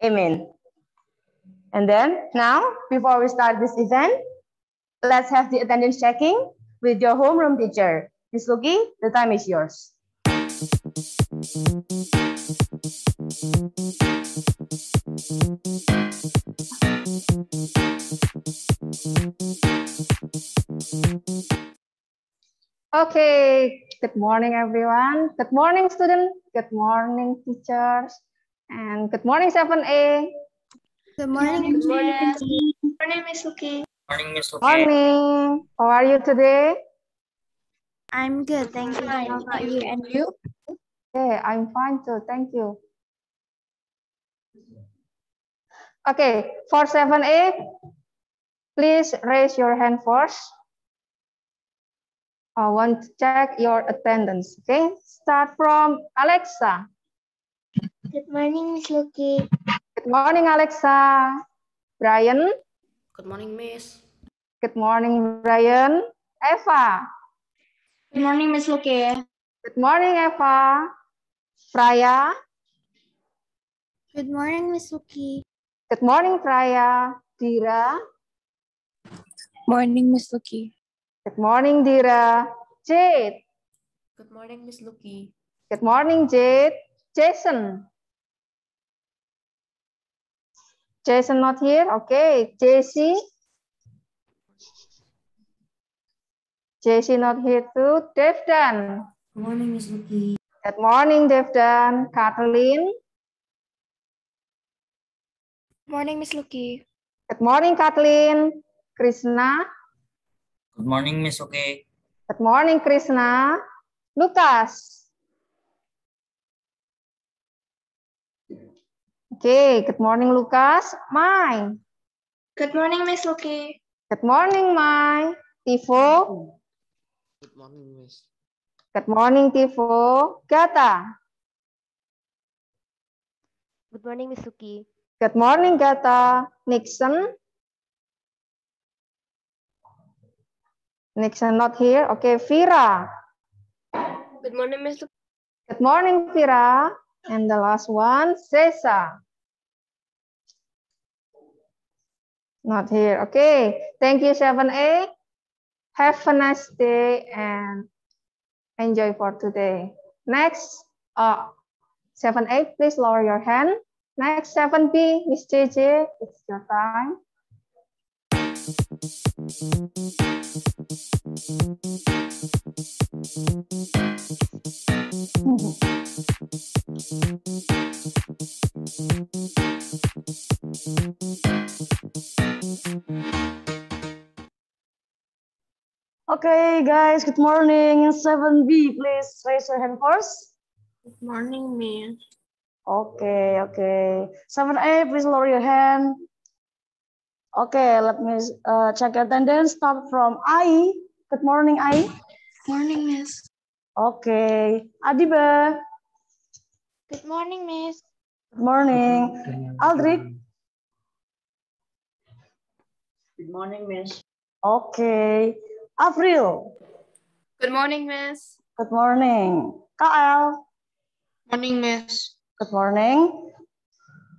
Amen. And then now, before we start this event, let's have the attendance checking with your homeroom teacher. Miss Luki, the time is yours. Okay, good morning everyone. Good morning students. Good morning teachers. And good morning 7A. Good morning. Good morning, Miss Luki. Good morning, Miss Luki. Morning, Miss Luki. Morning. How are you today? I'm good, thank you. How about you and you? Okay, I'm fine too. Thank you. Okay, for 7A, please raise your hand first. I want to check your attendance. Okay, start from Alexa. Good morning, Miss Luki. Good morning, Alexa. Brian. Good morning, Miss. Good morning, Brian. Eva. Good morning, Miss Luki. Good morning, Eva. Freya. Good morning, Miss Luki. Good morning, Freya. Dira. Morning, Miss Luki. Good morning, Dira. Jade. Good morning, Miss Luki. Good morning, Jade. Jason. Jason not here. Okay. JC. JC not here too. Devdan. Good morning, Miss Luki. Good morning, Devdan. Kathleen. Good morning, Miss Luki. Good morning, Kathleen. Krishna. Good morning, Miss Luki. Good morning, Krishna. Lucas. Okay, good morning, Lucas. Mai. Good morning, Miss Luki. Good morning, Mai. Tivo. Good morning, Miss. Good morning, Tivo. Gata. Good morning, Miss Luki. Good morning, Gata. Nixon. Nixon not here. Okay, Vira. Good morning, Miss Luki. Good morning, Vira. And the last one, Cesar. Not here. Okay. Thank you, 7A. Have a nice day and enjoy for today. Next, 7A, please lower your hand. Next, 7B, Miss JJ, it's your time. Okay, guys, good morning. 7B, please raise your hand first. Good morning, Miss. Okay, okay. 7A, please lower your hand. Okay, let me check your attendance. Start from Ai. Good morning, Ai. Morning, Miss. Okay. Adiba. Good morning, Miss. Good morning. Aldrich. Good morning, Miss. Okay. April. Good morning, Miss. Good morning. Kael. Morning, Miss. Good morning.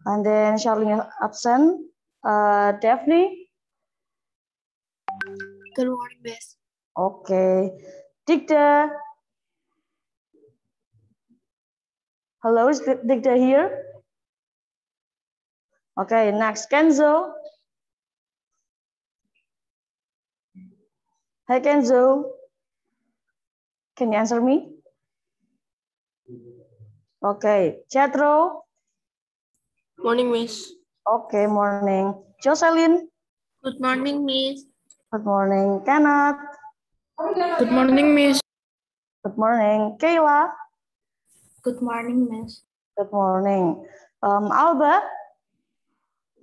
And then Charlene absent. Daphne. Good morning, Miss. Okay. Dicta. Hello, is Dicta here? Okay, next, Kenzo. Hi, Kenzo. Can you answer me? Okay, Chatro. Morning, Miss. Okay, morning. Jocelyn. Good morning, Miss. Good morning. Kenneth. Good morning, Miss. Good morning. Kayla. Good morning, Miss. Good morning. Alba.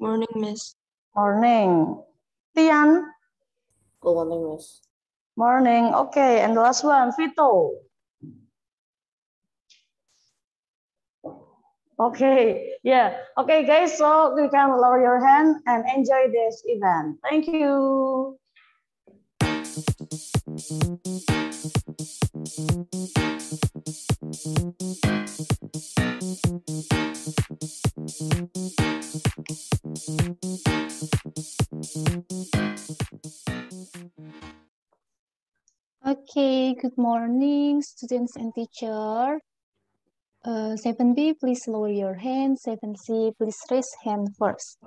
Morning, Miss. Morning. Tian. Good morning, Miss. Morning. Okay, and the last one, Vito. Okay, yeah. Okay, guys, so you can lower your hand and enjoy this event. Thank you. Okay, good morning, students and teacher. 7B, please lower your hand. 7C, please raise hand first.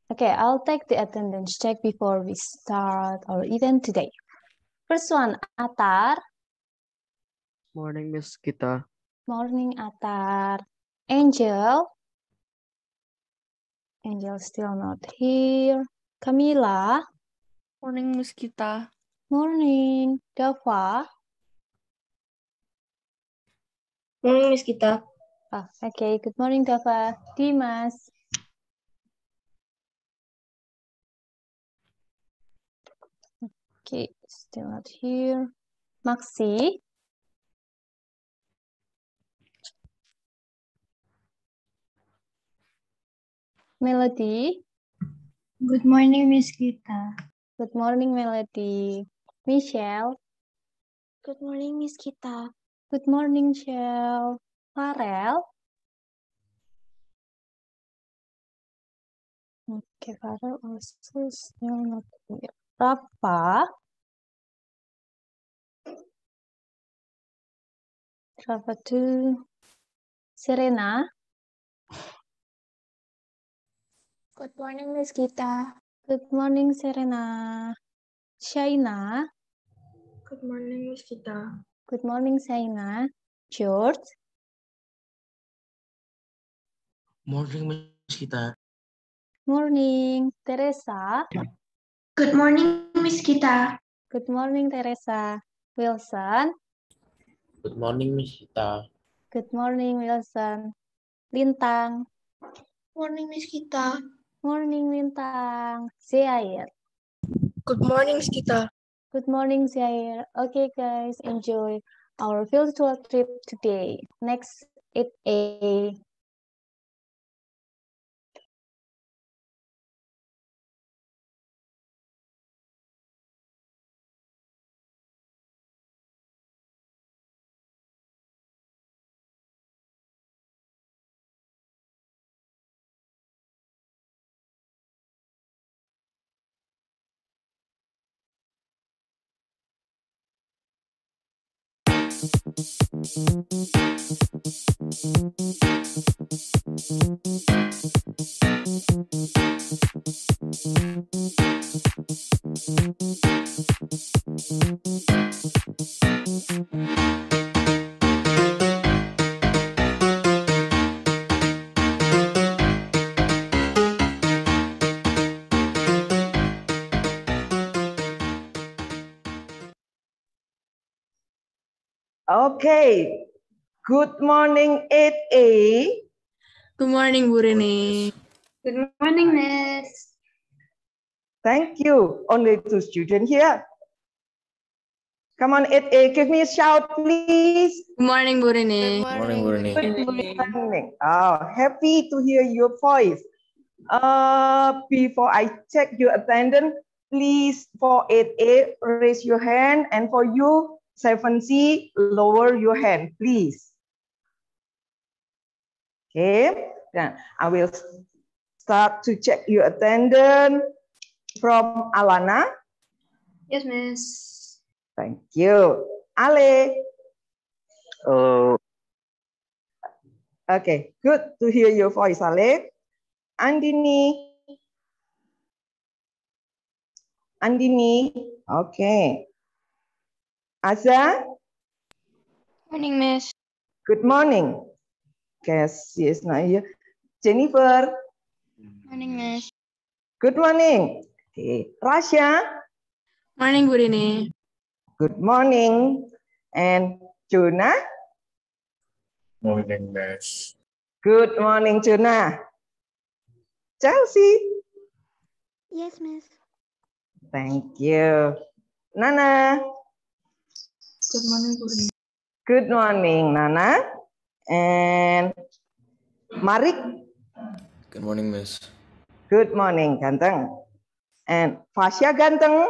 Okay, I'll take the attendance check before we start our event today. First one, Atar. Morning, Miss Gita. Morning, Atar. Angel. Angel still not here. Camila. Morning, Miss Gita. Morning. Dava. Morning, Miss Gita. Okay, good morning, Dava. Dimas. Okay, still not here. Maxi. Melody. Good morning, Miss Gita. Good morning, Melody. Michelle. Good morning, Miss Gita. Good morning, Michelle. Farel. Okay, Farel also still not here. Rafa. Rafa too. Serena. Good morning, Miss Gita. Good morning, Serena. Shaina. Good morning, Miss Gita. Good morning, Shaina. George. Morning, Miss Gita. Morning, Teresa. Good morning, Miss Gita. Good morning, Teresa. Wilson. Good morning, Miss Gita. Good morning, Wilson. Lintang. Morning, Miss Gita. Morning, Lintang. Zair. Good morning, Miss Gita. Good morning, Zair. Okay, guys, enjoy our field tour trip today. Next, 8A. Okay. Good morning, 8A. Good morning, Bu Rini. Good morning, Miss. Thank you. Only 2 students here. Come on, 8A, give me a shout, please. Good morning, Bu Rini. Morning, Bu Rini. Good morning. Oh, happy to hear your voice. Before I check your attendance, please, for 8A, raise your hand. And for you, 7C, lower your hand, please. Okay, then I will start to check your attendance from Alana. Yes, Miss. Thank you. Ale. Oh, Okay, good to hear your voice, Ale. Andini. Andini. Okay. Aza. Morning, Miss. Good morning. Guess she is not here. Jennifer. Morning, Miss. Good morning. Okay. Rasha. Morning, Bu Rini. Good morning. And Juna. Morning, Miss. Good morning, Juna. Chelsea. Yes, Miss. Thank you. Nana. Good morning, Bu Rini. Good morning, Nana. And Marik. Good morning, Miss. Good morning, Ganteng. And Fasya Ganteng.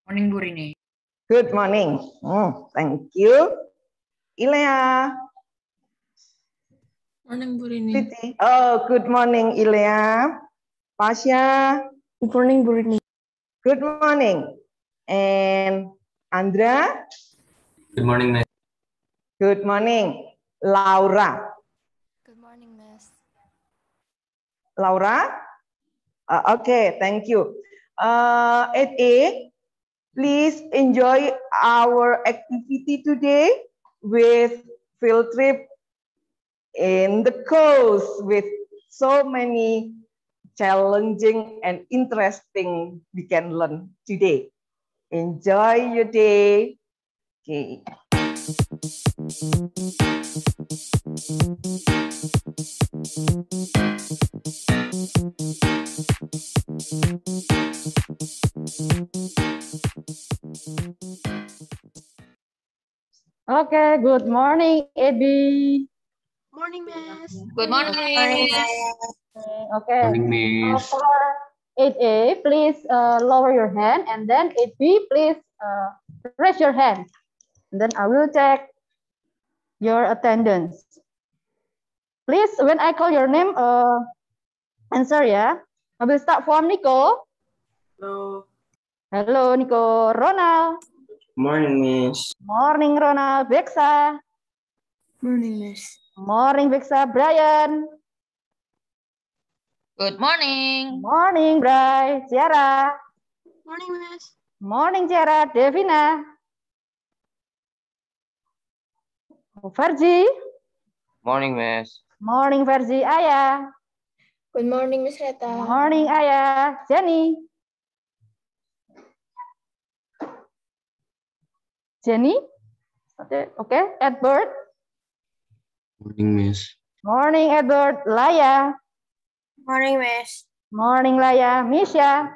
Morning, Bu Rini. Good morning. Thank you. Ilea. Morning, Bu Rini. Oh, good morning, Ilea. Fasya. Good morning, Bu Rini. Good morning. And Andra? Good morning, Miss. Good morning. Laura? Good morning, Miss. Laura? Okay, thank you. 8A, please enjoy our activity today with field trip in the coast with so many challenging and interesting we can learn today. Enjoy your day. Okay. Okay, good morning, Abby. Morning, Miss. Good morning. Okay. Morning, Miss. For 8A, please lower your hand, and then 8B, please raise your hand. And then I will check your attendance. Please, when I call your name, answer ya. I will start from Nico. Hello. Hello, Nico. Ronald. Morning, Miss. Morning, Ronald. Beksa. Morning, Miss. Morning, Beksa. Brian. Good morning. Morning, Bray. Ciara. Morning, Miss. Morning, Ciara. Devina. Farji. Morning, Miss. Morning, Farji. Ayah. Good morning, Miss Reta. Morning, Ayah. Jenny. Jenny. Okay. Edward. Morning, Miss. Morning, Edward. Laya. Morning, Miss. Morning, Laya. Misha.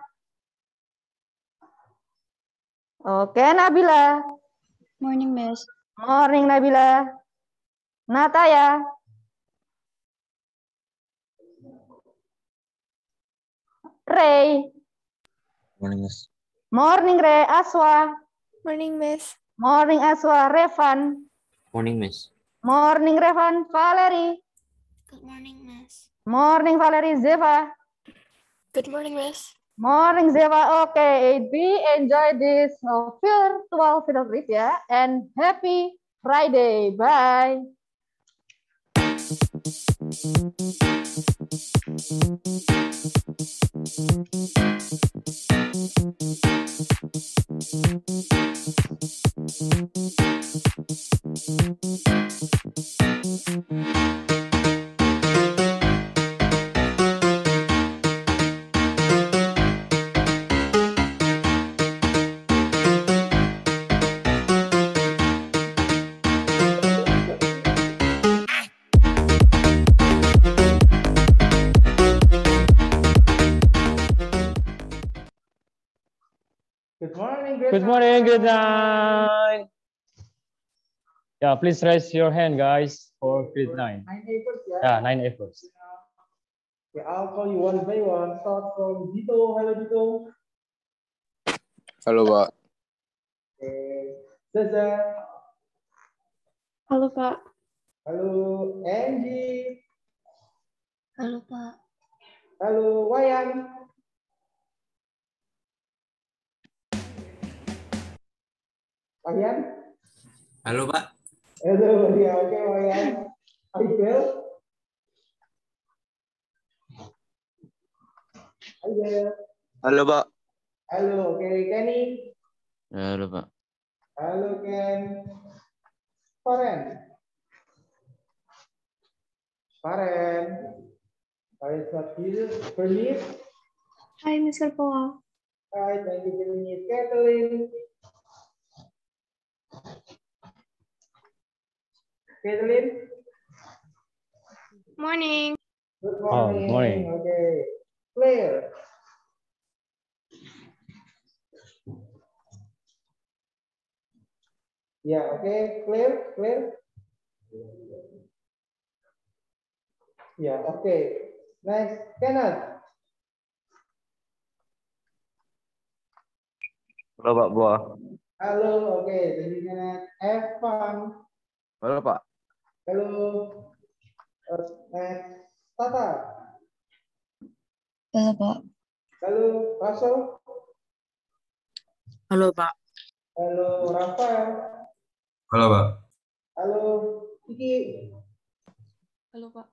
Okay, Nabila. Morning, Miss. Morning, Nabila. Nataya. Ray. Morning, Miss. Morning, Ray. Aswa. Morning, Miss. Morning, Aswa. Revan. Morning, Miss. Morning, Revan. Valerie. Good morning, Miss. Morning, Valerie. Zeva. Good morning, Miss. Morning, Zeva. Okay, 8B, enjoy this virtual field trip ya. And happy Friday. Bye. Good morning. Good morning, good night. Yeah, please raise your hand, guys, for grade 9. 9A first, ya. Yeah, 9A first. Okay, I'll call you one by one. Start from Dito. Hello, Dito. Halo, Pak. Okay. Zaza. Halo, Pak. Halo, Angie. Halo, Pak. Halo, Wayan. Wayan. Halo, Pak. Halo, ya, oke, Wayan. Aibel. Aibel. Halo, Pak. Halo, oke, Kenny. Halo, Pak. Halo, Ken. Faren. Faren. Hai, Sabir. Bernice. Hi, Mr. Paul. Hai, thank you, Bernice. Kathleen. Kathleen. Morning. Good Oh, morning. good morning. Okay. Claire. Ya, oke, Claire, Claire. Ya, oke. Next, Kenneth. Halo, Pak Buah. Halo, oke. Jadi Kenneth. Evan. Halo, Pak. Halo. Next, Tata. Halo, Pak. Halo, Russell. Halo, Pak. Halo, Rafael. Halo, Pak. Halo, Kiki. Halo, Pak.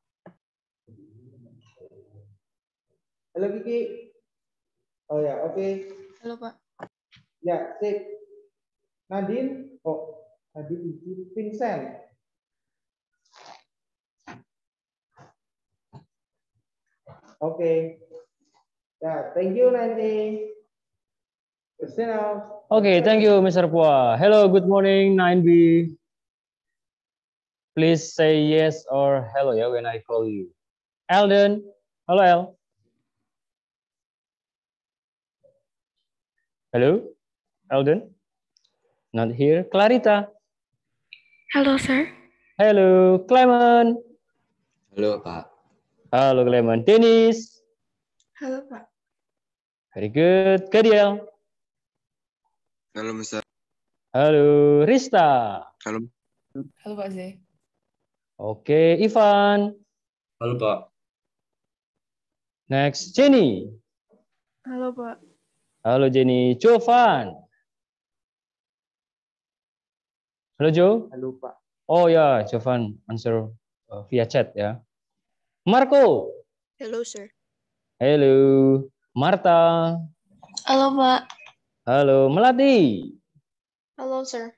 Halo, Kiki. Oh ya, oke. Halo, Pak. Ya, sip. Nadine. Oh, Nadine. Vincent. Oke. Ya, thank you, Nanti. Okay, thank you, Mr. Pua. Hello, good morning, 9B. Please say yes or hello ya when I call you. Alden, hello El. Hello, Alden. Not here. Clarita. Hello, sir. Hello, Clement. Halo, Pak. Halo, Clement. Dennis. Halo, Pak. Very good. Kadiel. Halo, Mister. Halo, Rista. Halo. Halo, Pak Z. Oke, Ivan. Halo, Pak. Next, Jenny. Halo, Pak. Halo, Jenny. Jovan. Halo, Jo. Halo, Pak. Oh ya, Jovan answer via chat ya. Marco. Hello, sir. Halo. Marta. Halo, Pak. Halo, Melati. Halo, sir.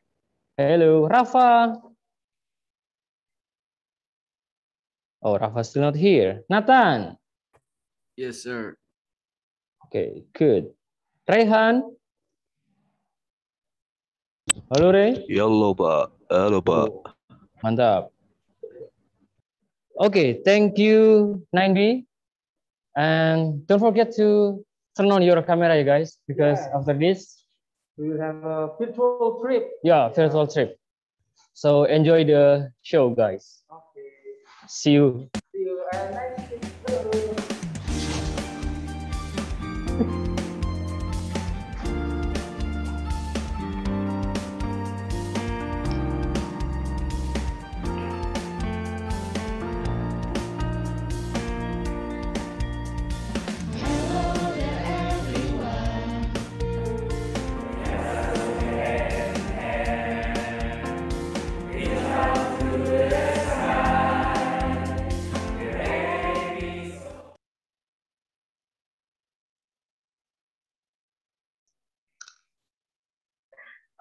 Halo, Rafa. Oh, Rafa still not here. Nathan. Yes, sir. Okay, good. Rehan. Halo, Rey. Halo, Pak. Halo, Pak. Oh, mantap. Okay, thank you, 9B. And don't forget to turn on your camera, you guys, because after this, We will have a virtual trip. yeah, virtual trip. So enjoy the show, guys. Okay. See you. See you next week.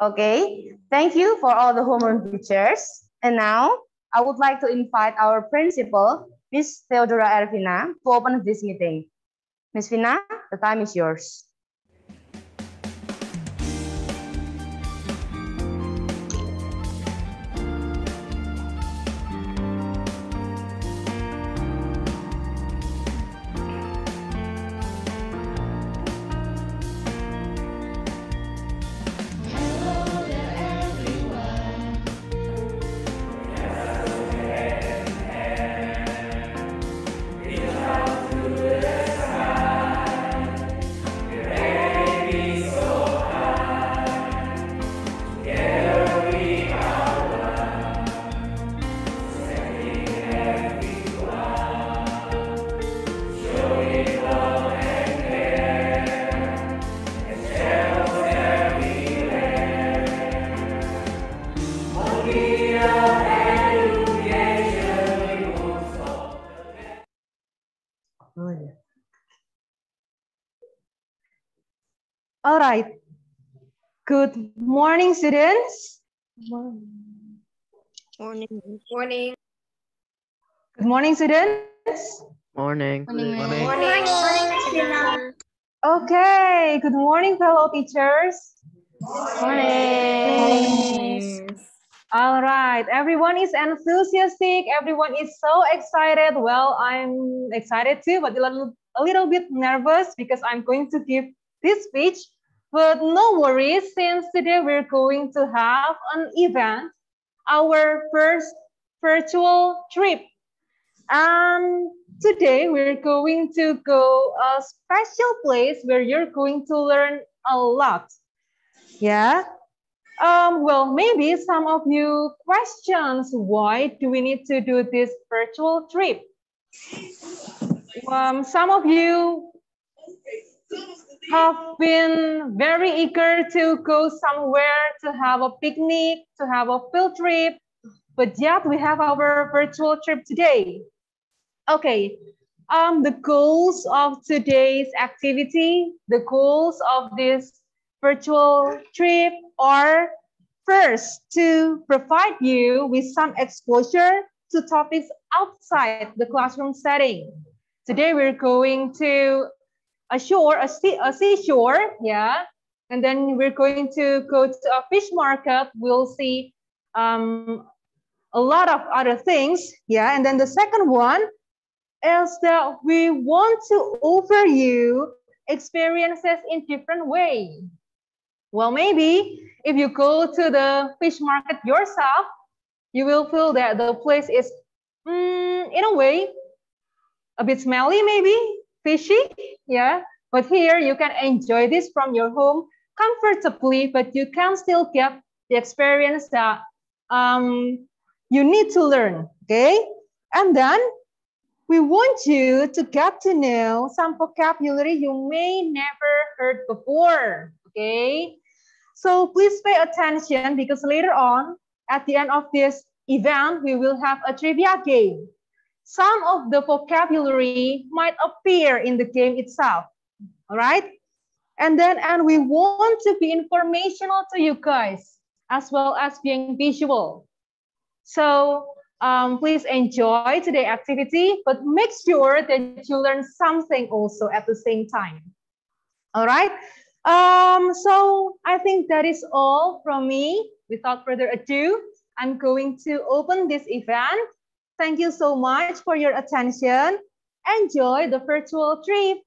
Okay, thank you for all the homeroom teachers. And now I would like to invite our principal, Miss Theodora Ervina, to open this meeting. Miss Vina, the time is yours. All right. Good morning, students. Morning. Good morning, students. Morning. Morning. Okay, good morning, fellow teachers. Morning. All right, everyone is enthusiastic. Everyone is so excited. Well, I'm excited too, but a little bit nervous because I'm going to give this speech. But no worries, since today we're going to have an event, our first virtual trip. Today we're going to go a special place where you're going to learn a lot. Yeah. Well, maybe some of you questions, why do we need to do this virtual trip? Some of you have been very eager to go somewhere to have a picnic, to have a field trip, but yet we have our virtual trip today. Okay, the goals of today's activity, the goals of this virtual trip are first to provide you with some exposure to topics outside the classroom setting. Today we're going to a seashore, yeah, and then we're going to go to a fish market. We'll see a lot of other things, yeah, and then the second one is that we want to offer you experiences in different ways. Well, maybe if you go to the fish market yourself, you will feel that the place is, in a way, a bit smelly, maybe, fishy, yeah. But here you can enjoy this from your home comfortably, but you can still get the experience that you need to learn, okay? And then we want you to get to know some vocabulary you may never heard before, okay? So please pay attention because later on, at the end of this event, we will have a trivia game. Some of the vocabulary might appear in the game itself, all right? And we want to be informational to you guys, as well as being visual. So please enjoy today's activity, but make sure that you learn something also at the same time. All right. So I think that is all from me. Without further ado, I'm going to open this event. Thank you so much for your attention. Enjoy the virtual trip.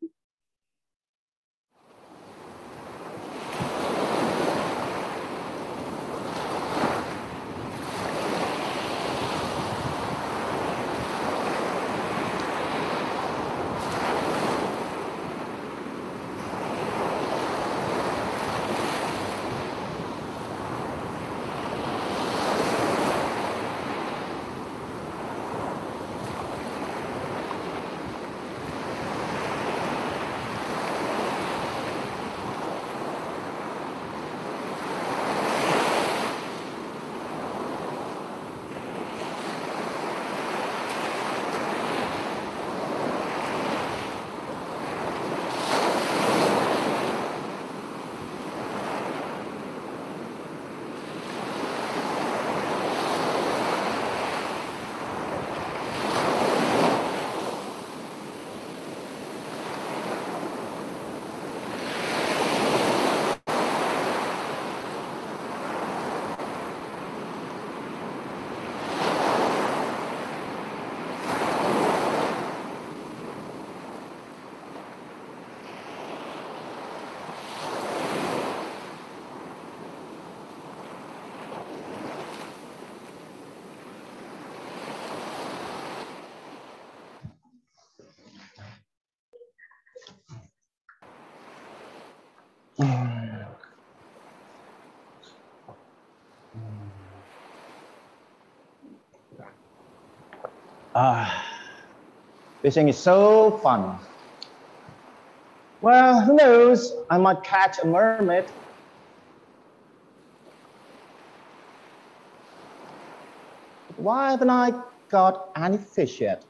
Fishing is so fun. Well, who knows? I might catch a mermaid. Why haven't I got any fish yet?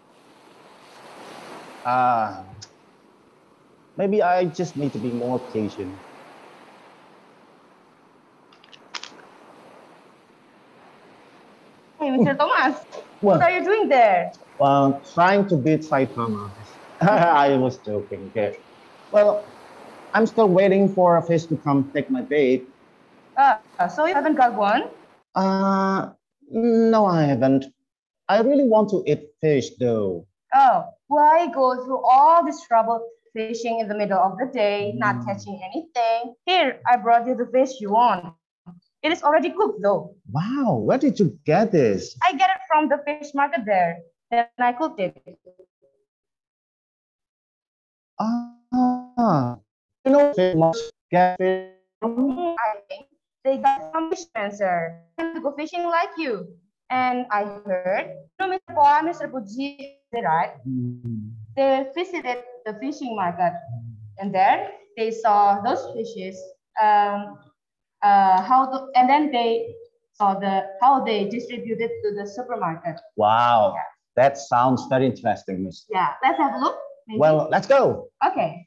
Maybe I just need to be more patient. Hey, Mr. Thomas, What are you doing there? Well, trying to beat Saitama. I was joking, okay. Well, I'm still waiting for a fish to come take my bait. So you haven't got one? No, I haven't. I really want to eat fish though. Oh, why go through all this trouble fishing in the middle of the day, not catching anything? Here, I brought you the fish you want. It is already cooked though. Wow, where did you get this? I get it from the fish market there. Then I cooked it. You know, fish must get fish. I think they got some fishermen, sir. To go fishing like you. And I heard, you know, Mr. Poa, Mr. Puji, right? They visited the fishing market. And there, they saw those fishes, and then they saw how they distributed to the supermarket. Wow, that sounds very interesting, Miss. Yeah, let's have a look. Maybe. Well, let's go. Okay.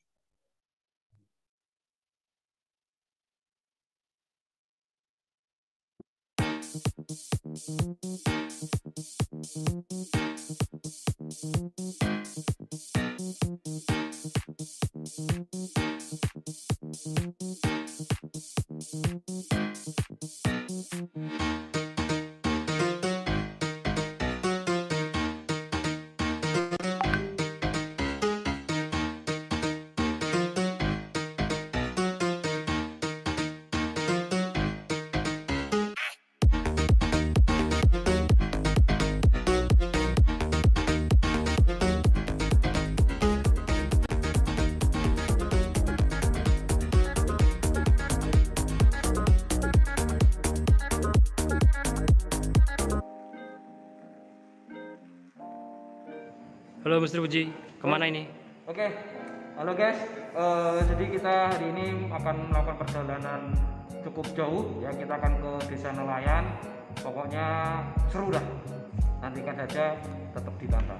Halo Mr. Puji, kemana ini? Oke, halo guys. Jadi kita hari ini akan melakukan perjalanan cukup jauh. Ya, kita akan ke desa nelayan. Pokoknya seru dah. Nantikan saja, tetap ditonton.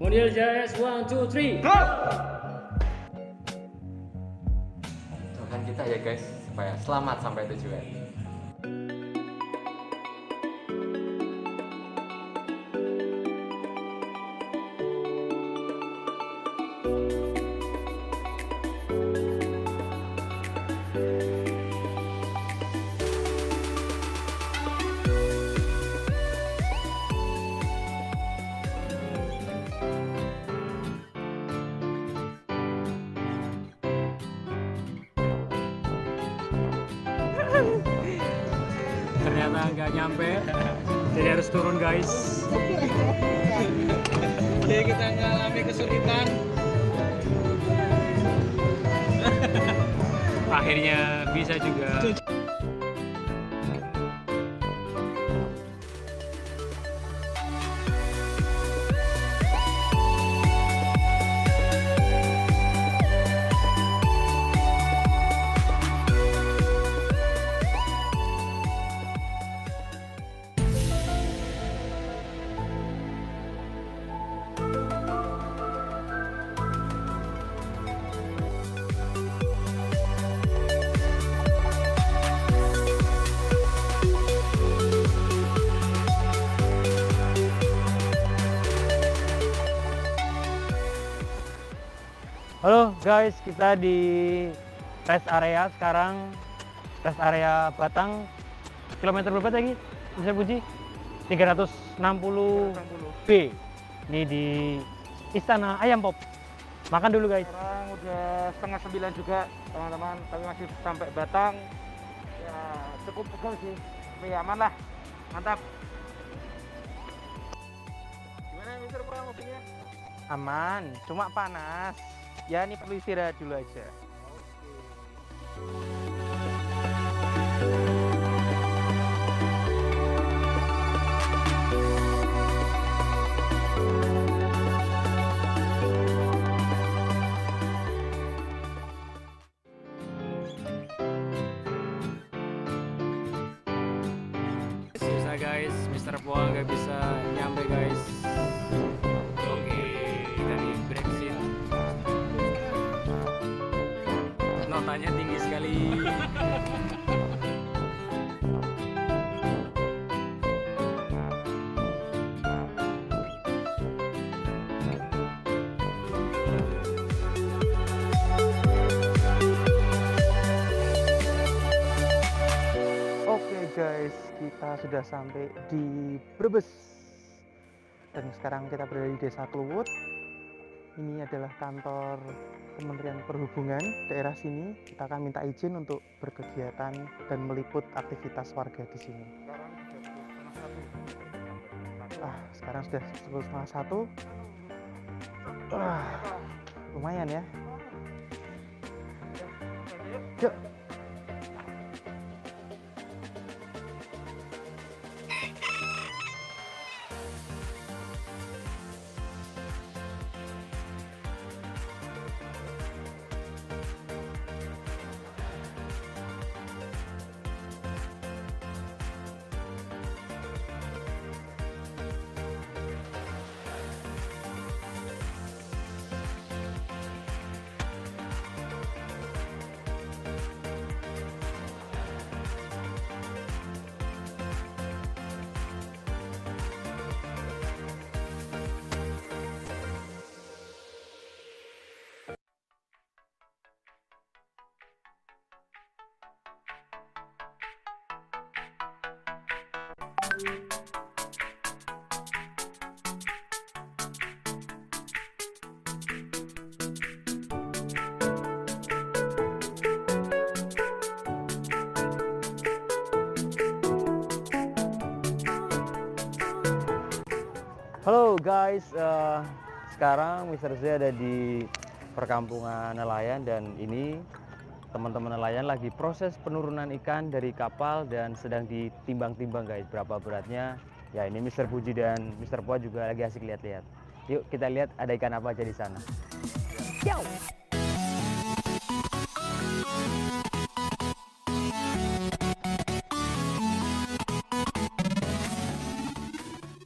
Mondial Jazz 1, 2, 3, go! Doakan kita ya guys, supaya selamat sampai tujuan. Ternyata nggak nyampe, jadi harus turun guys. Jadi kita ngalami kesulitan. Akhirnya bisa juga. Halo guys, kita di rest area sekarang, rest area Batang. Kilometer berapa lagi? Bisa Puji? 360 B. Ini di Istana Ayam Pop. Makan dulu guys. Sekarang udah setengah 9 juga teman-teman, tapi masih sampai Batang. Ya cukup pegel sih, tapi aman lah, mantap. Gimana Mister Pulang mobilnya? Aman, cuma panas. Ya ini perlu istirahat dulu aja. Susah guys, Mr. Poa nggak bisa nyampe guys. Oke, kita di Brexit. Notanya tinggi sekali. Oke guys, kita sudah sampai di Brebes dan sekarang kita berada di Desa Kluwut. Ini adalah kantor Kementerian Perhubungan daerah sini. Kita akan minta izin untuk berkegiatan dan meliput aktivitas warga di sini. Sekarang sudah 10:30. Lumayan ya. Yuk. Halo guys, sekarang Mr. Z ada di perkampungan nelayan dan ini teman-teman nelayan lagi proses penurunan ikan dari kapal dan sedang ditimbang-timbang guys berapa beratnya. Ya ini Mr. Puji dan Mr. Pua juga lagi asik lihat-lihat. Yuk kita lihat ada ikan apa aja di sana. Yo!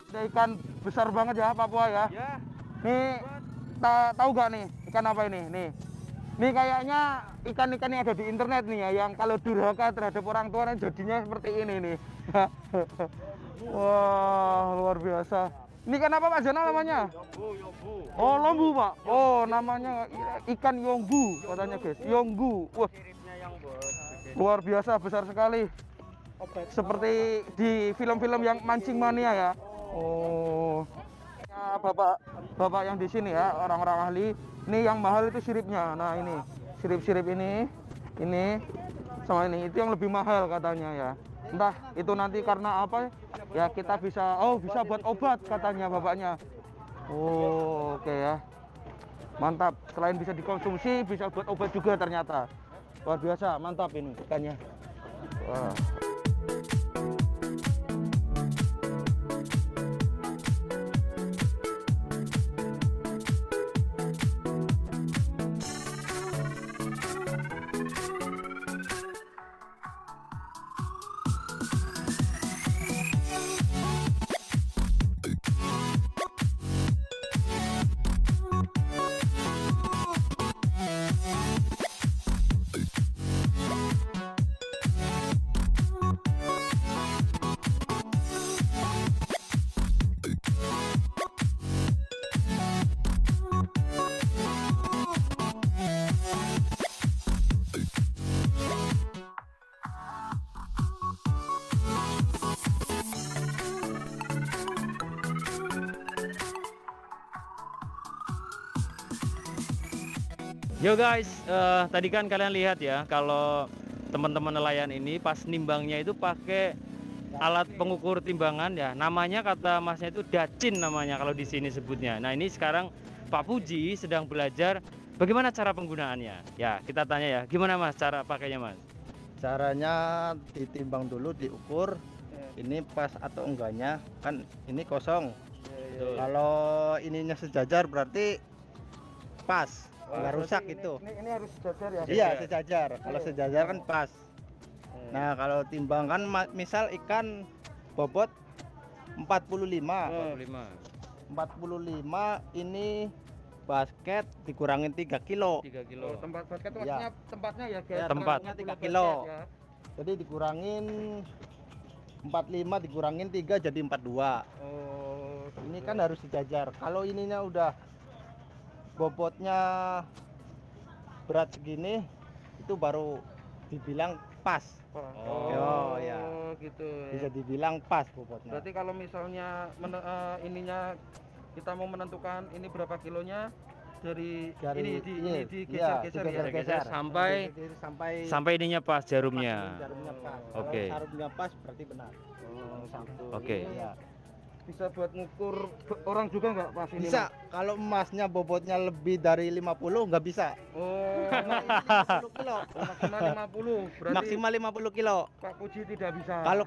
Ada ikan besar banget ya Pak Pua ya. Nih tahu gak nih ikan apa ini? Nih kayaknya ikan-ikan yang ada di internet nih ya, yang kalau durhaka terhadap orang tua jadinya seperti ini nih. Wah luar biasa. Ini ikan apa Pak Jana namanya? Oh lombu Pak. Oh namanya ikan yongbu katanya guys. Yongbu. Wah luar biasa besar sekali. Seperti di film-film yang mancing mania ya. Oh, ya, bapak yang di sini ya, orang-orang ahli. Ini yang mahal itu siripnya. Nah ini sirip-sirip ini sama ini itu yang lebih mahal katanya ya. Entah itu nanti karena apa ya kita bisa buat obat katanya bapaknya. Oh oke ya, mantap. Selain bisa dikonsumsi bisa buat obat juga ternyata. Luar biasa, mantap ini ikannya. Wah. Yo guys, tadi kan kalian lihat ya kalau teman-teman nelayan ini pas nimbangnya itu pakai alat pengukur timbangan ya. Namanya kata masnya itu dacin namanya kalau di sini sebutnya. Nah ini sekarang Pak Puji sedang belajar bagaimana cara penggunaannya. Ya kita tanya ya, gimana Mas cara pakainya Mas? Caranya ditimbang dulu, diukur. Ini pas atau enggaknya, kan ini kosong. Kalau ininya sejajar berarti pas. Nggak rusak itu. Ini harus sejajar ya? Iya sejajar. Kalau sejajar kan pas. Nah kalau timbang kan misal ikan bobot 45. 45 ini basket dikurangin 3 kilo. 3 kilo. Tempat basket itu maksudnya tempatnya ya guys. Tempatnya 3 kilo. Ya. Jadi dikurangin 45 dikurangin 3 jadi 42. Oh, ini kan harus sejajar. Kalau ininya udah bobotnya berat segini itu baru dibilang pas. Oh ya gitu ya. Bisa dibilang pas bobotnya. Berarti kalau misalnya ininya kita mau menentukan ini berapa kilonya, dari Dari ini iya, digeser-geser ya. digeser-geser. sampai sampai ininya pas jarumnya. jarumnya pas. Oke. Kalau jarumnya pas berarti benar. Oke. Iya. Bisa buat ngukur orang juga nggak pas ini? Bisa. Kalau emasnya bobotnya lebih dari 50 nggak bisa. Oh, Karena ini 50 kilo. maksimal 50. Berarti Maksimal 50 kilo. Pak Puji tidak bisa. Kalau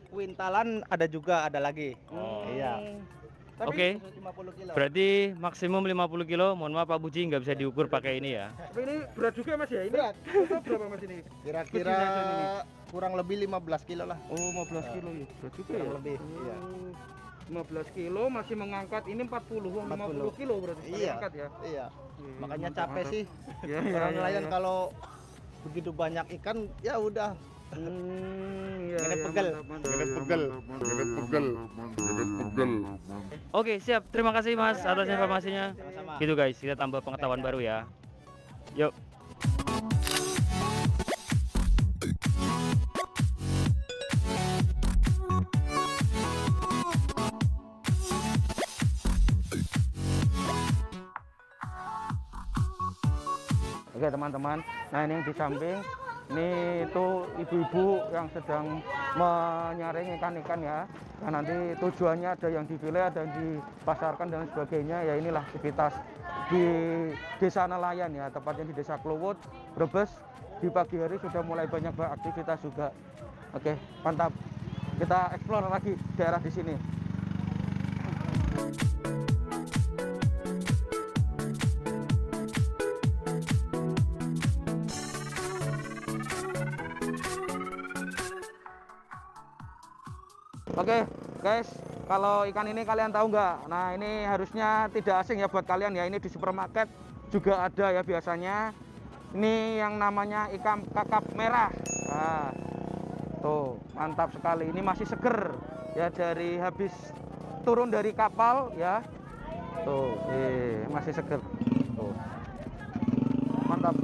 kuintalan ada juga, ada lagi. Iya. Oke. 50 kilo. Berarti maksimum 50 kilo. Mohon maaf Pak Puji nggak bisa diukur pakai ini ya. Tapi ini berat juga Mas ya? Ini Berat. Itu berapa Mas ini? Kira-kira kurang lebih 15 kilo lah. Oh, 15 kilo ya. Berat juga Kurang ya? lebih. Iya. 15 kilo masih mengangkat ini 50 kilo berarti Iya. angkat ya. Iya. Makanya mantap, capek mantap. sih. Iya, Orang iya, nelayan iya. kalau begitu banyak ikan ya udah. Iya, Gede iya, pegel. mantap, Gede pegel. Gede pegel. Gede pegel. Oke, siap. Terima kasih Mas atas informasinya. Sama-sama. Gitu guys, kita tambah pengetahuan baru ya. Yuk. Oke teman-teman, nah ini yang di samping ini itu ibu-ibu yang sedang menyaring ikan-ikan ya. Nah nanti tujuannya ada yang dipilih, ada yang dipasarkan dan sebagainya. Ya inilah aktivitas di desa nelayan ya, tepatnya di desa Kluwut, Brebes. Di pagi hari sudah mulai banyak beraktivitas juga. Oke, mantap. Kita explore lagi daerah di sini. Oke guys, kalau ikan ini kalian tahu nggak? Nah ini harusnya tidak asing ya buat kalian ya. Ini di supermarket juga ada ya biasanya. Ini yang namanya ikan kakap merah. Nah, tuh mantap sekali. Ini masih seger ya, dari habis turun dari kapal ya. Tuh, masih seger. Tuh, mantap.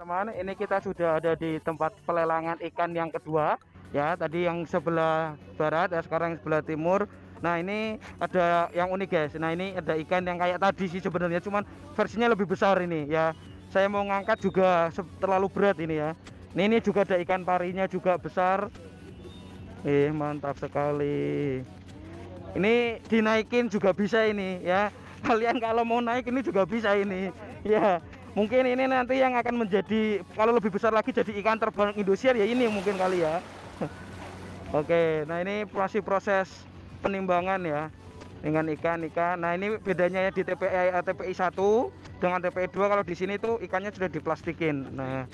Teman, ini kita sudah ada di tempat pelelangan ikan yang kedua ya. Tadi yang sebelah barat ya, sekarang yang sebelah timur. Nah ini ada yang unik guys. Nah ini ada ikan yang kayak tadi sih sebenarnya, cuman versinya lebih besar ini ya. Saya mau ngangkat juga terlalu berat ini ya. Ini juga ada ikan parinya juga besar. Mantap sekali. Ini dinaikin juga bisa ini ya. Kalian kalau mau naik ini juga bisa ini ya. Mungkin ini nanti yang akan menjadi, kalau lebih besar lagi jadi ikan terbang Indosiar ya, ini mungkin kali ya. Oke, nah ini masih proses penimbangan ya dengan ikan-ikan. Nah ini bedanya ya di TPI 1 dengan TPI 2. Kalau di sini tuh ikannya sudah diplastikin. Nah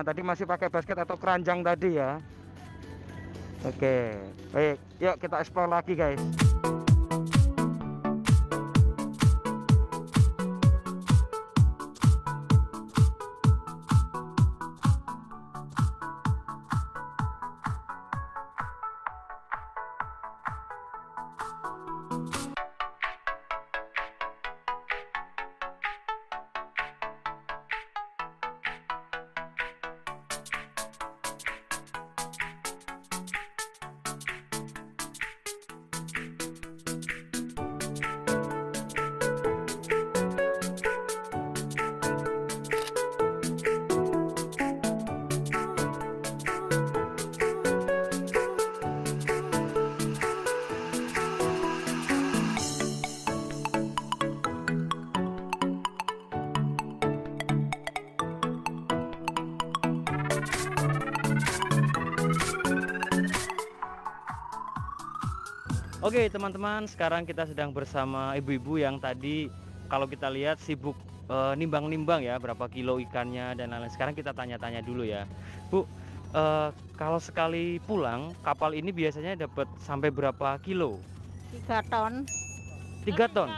tadi masih pakai basket atau keranjang tadi ya. Oke, baik, yuk kita explore lagi guys. Oke teman-teman, sekarang kita sedang bersama ibu-ibu yang tadi kalau kita lihat sibuk nimbang-nimbang ya, berapa kilo ikannya dan lain-lain. Sekarang kita tanya-tanya dulu ya, Bu. Kalau sekali pulang kapal ini biasanya dapat sampai berapa kilo? 3 ton. 3 ton?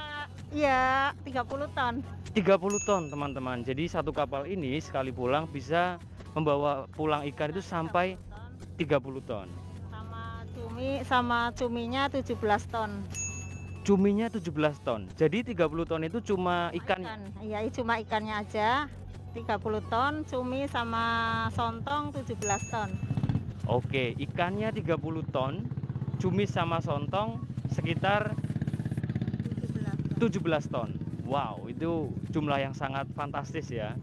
Iya, 30 ton. 30 ton teman-teman. Jadi satu kapal ini sekali pulang bisa membawa pulang ikan itu sampai 30 ton. Sama cuminya 17 ton. Cuminya 17 ton. Jadi 30 ton itu cuma ikan. Iya, cuma ikannya aja. 30 ton, cumi sama sontong 17 ton. Oke, ikannya 30 ton, cumi sama sontong sekitar 17 ton. Wow, itu jumlah yang sangat fantastis ya.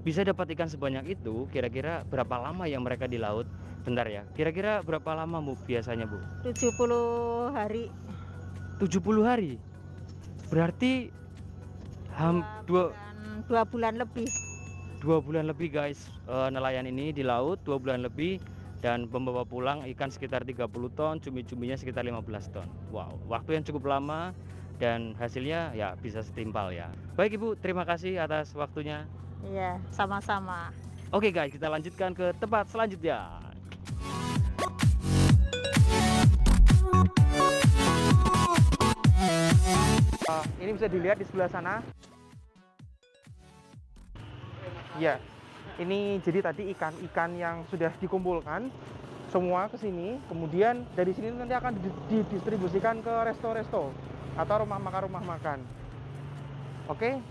Bisa dapat ikan sebanyak itu, kira-kira berapa lama yang mereka di laut? Bentar ya, kira-kira berapa lama Bu biasanya Bu? 70 hari. 70 hari? Berarti 2 bulan lebih. 2 bulan lebih guys, nelayan ini di laut 2 bulan lebih dan membawa pulang ikan sekitar 30 ton, cumi-cuminya sekitar 15 ton. Wow, waktu yang cukup lama dan hasilnya ya bisa setimpal ya. Baik Ibu, terima kasih atas waktunya. Iya, sama-sama. Oke guys, kita lanjutkan ke tempat selanjutnya. Ini bisa dilihat di sebelah sana. Ya, ini jadi tadi ikan-ikan yang sudah dikumpulkan semua ke sini. Kemudian dari sini nanti akan didistribusikan ke resto-resto atau rumah makan. Oke.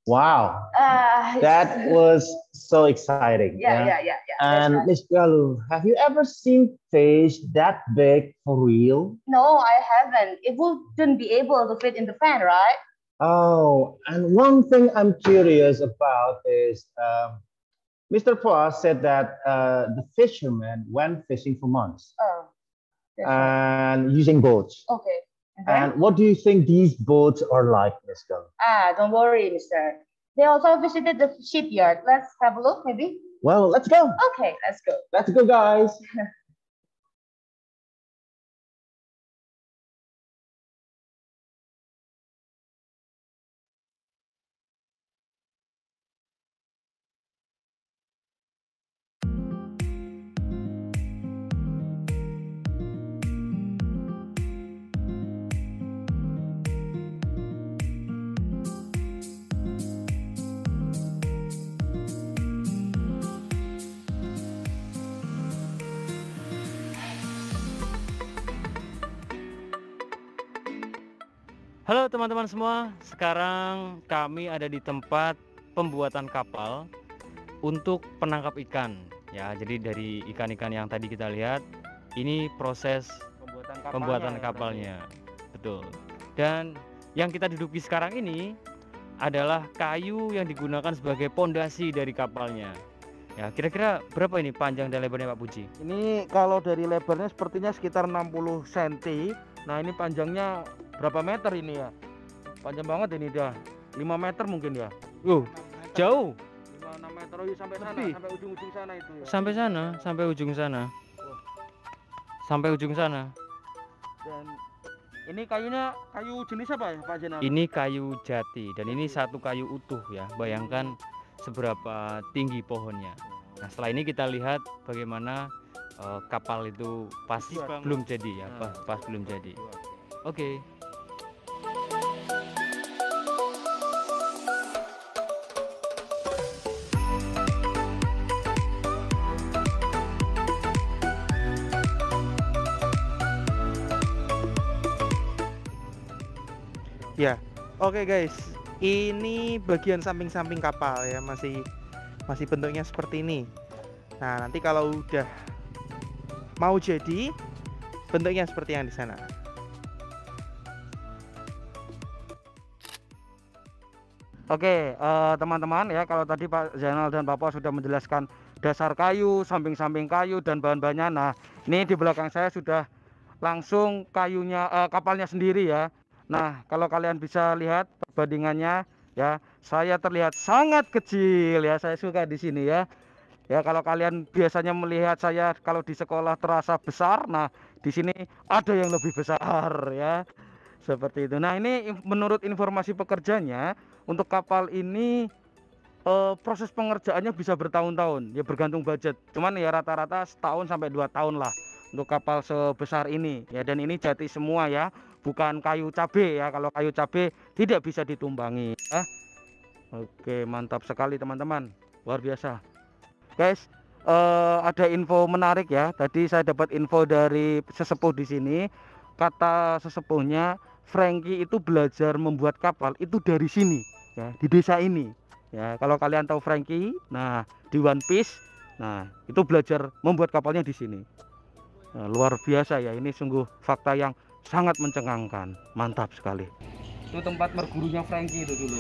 Wow, that was so exciting. Yeah. And Miss Galuh, have you ever seen fish that big for real? No, I haven't. It wouldn't be able to fit in the pan, right? Oh, and one thing I'm curious about is Mr. Pwas said that the fishermen went fishing for months Oh, and using boats. okay. And what do you think these boats are like, Miss Galuh? Don't worry, mister. They also visited the shipyard. Let's have a look, maybe. Well, let's go. Okay, let's go. Let's go, guys. Halo teman-teman semua, sekarang kami ada di tempat pembuatan kapal untuk penangkap ikan. Ya, jadi dari ikan-ikan yang tadi kita lihat, ini proses pembuatan kapalnya. Betul. Dan yang kita duduki sekarang ini adalah kayu yang digunakan sebagai pondasi dari kapalnya. Ya, kira-kira berapa ini panjang dan lebarnya Pak Puji? Ini kalau dari lebarnya sepertinya sekitar 60 cm. Nah, ini panjangnya berapa meter ini ya? Panjang banget ini dah. 5 meter mungkin ya. Jauh. 5-6 meter sampai sana, sampai ujung-ujung sana itu ya. Sampai sana, sampai ujung sana. Sampai ujung sana. Dan ini kayunya kayu jenis apa ya, Pak Jenal? Ini kayu jati dan ini satu kayu utuh ya. Bayangkan seberapa tinggi pohonnya. Nah, setelah ini kita lihat bagaimana kapal itu pas belum jadi ya, pas belum jadi. Oke. Ya, oke guys. Ini bagian samping-samping kapal ya, masih bentuknya seperti ini. Nah, nanti kalau udah mau jadi, bentuknya seperti yang di sana. Oke, teman-teman ya, kalau tadi Pak Zainal dan Bapak sudah menjelaskan dasar kayu, samping-samping kayu dan bahan-bahannya. Nah, ini di belakang saya sudah langsung kapalnya sendiri ya. Nah, kalau kalian bisa lihat perbandingannya ya, saya terlihat sangat kecil ya. Saya suka di sini ya. Ya, kalau kalian biasanya melihat saya kalau di sekolah terasa besar, nah di sini ada yang lebih besar ya. Seperti itu. Nah, ini menurut informasi pekerjanya untuk kapal ini proses pengerjaannya bisa bertahun-tahun. Ya bergantung budget. Cuman ya rata-rata setahun sampai 2 tahun lah untuk kapal sebesar ini. Ya, dan ini jati semua ya, bukan kayu cabe ya. Kalau kayu cabe tidak bisa ditumbangi ya. Oke, mantap sekali teman-teman. Luar biasa. Guys, ada info menarik ya. Tadi saya dapat info dari sesepuh di sini. Kata sesepuhnya, Frankie itu belajar membuat kapal itu dari sini ya, di desa ini. Ya, kalau kalian tahu Frankie, nah di One Piece, nah itu belajar membuat kapalnya di sini. Nah, luar biasa ya. Ini sungguh fakta yang sangat mencengangkan. Mantap sekali. Itu tempat bergurunya Frankie itu dulu.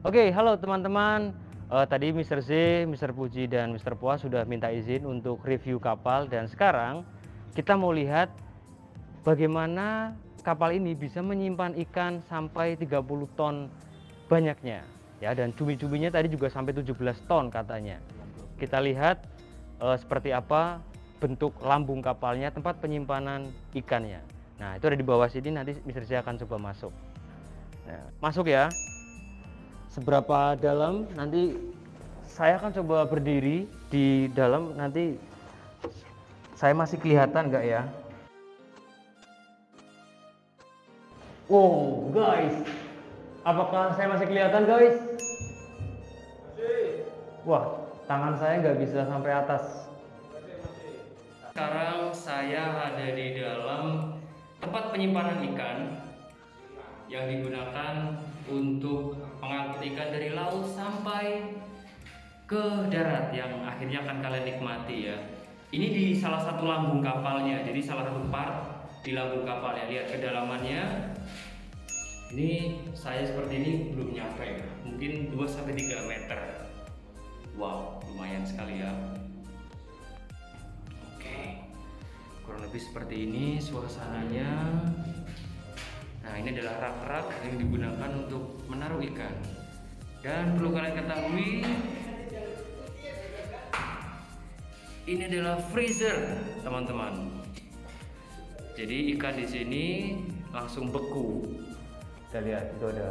Oke, halo teman-teman. Tadi Mr. Z, Mr. Puji, dan Mr. Puas sudah minta izin untuk review kapal. Dan sekarang kita mau lihat bagaimana kapal ini bisa menyimpan ikan sampai 30 ton banyaknya. Ya, dan cumi-cuminya tadi juga sampai 17 ton katanya. Kita lihat seperti apa bentuk lambung kapalnya, tempat penyimpanan ikannya. Nah, itu ada di bawah sini, nanti Mr. Z akan coba masuk. Nah, masuk ya. Seberapa dalam nanti saya akan coba berdiri di dalam, nanti saya masih kelihatan nggak ya? Wow guys, apakah saya masih kelihatan guys? Masih. Wah, tangan saya nggak bisa sampai atas. Sekarang saya ada di dalam tempat penyimpanan ikan yang digunakan untuk mengangkut ikan dari laut sampai ke darat yang akhirnya akan kalian nikmati ya. Ini di salah satu lambung kapalnya, jadi salah satu part di lambung kapal ya. Lihat kedalamannya. Ini saya seperti ini belum nyampe ya, mungkin 2-3 meter. Wow, lumayan sekali ya. Oke, kurang lebih seperti ini suasananya. Nah, ini adalah rak-rak yang digunakan untuk menaruh ikan. Dan perlu kalian ketahui, ini adalah freezer, teman-teman. Jadi ikan di sini langsung beku. Kita lihat itu ada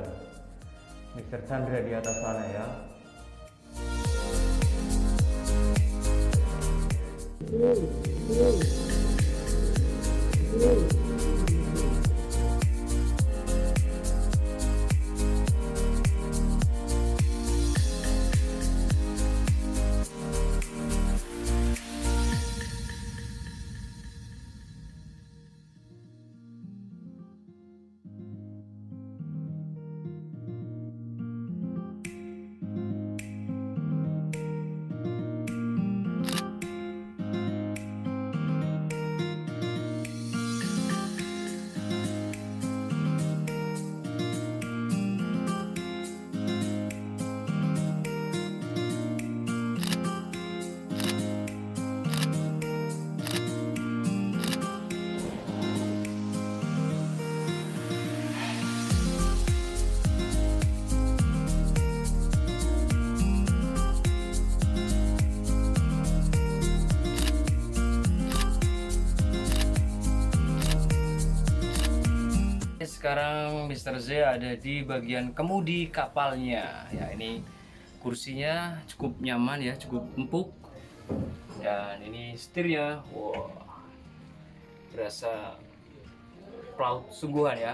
Mr. Chandra di atas sana ya. Sekarang Mr. Z ada di bagian kemudi kapalnya ya. Ini kursinya cukup nyaman ya, cukup empuk. Dan ini setirnya, wow, berasa pelaut sungguhan ya.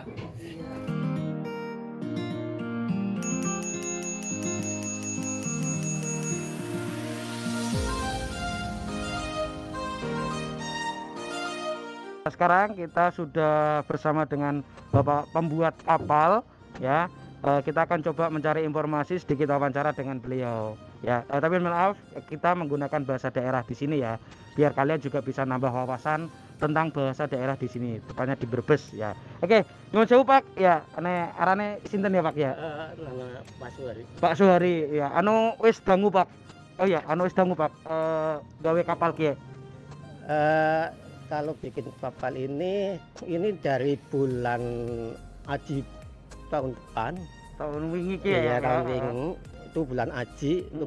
Sekarang kita sudah bersama dengan Bapak pembuat kapal ya. Kita akan coba mencari informasi, sedikit wawancara dengan beliau ya. Tapi maaf, kita menggunakan bahasa daerah di sini ya, biar kalian juga bisa nambah wawasan tentang bahasa daerah di sini, tepatnya di Brebes ya. Oke, nyuwun sewu Pak ya. Arane sinten ya Pak ya? Nama Pak Suhari. Pak Suhari ya. Anu wis dangu Pak. Oh ya, anu wis dangu Pak. Gawe kapal ki. Kalau bikin kapal ini dari bulan Aji tahun depan. Tahun wingi ki ya. ya. Tahun wingi itu bulan Aji, itu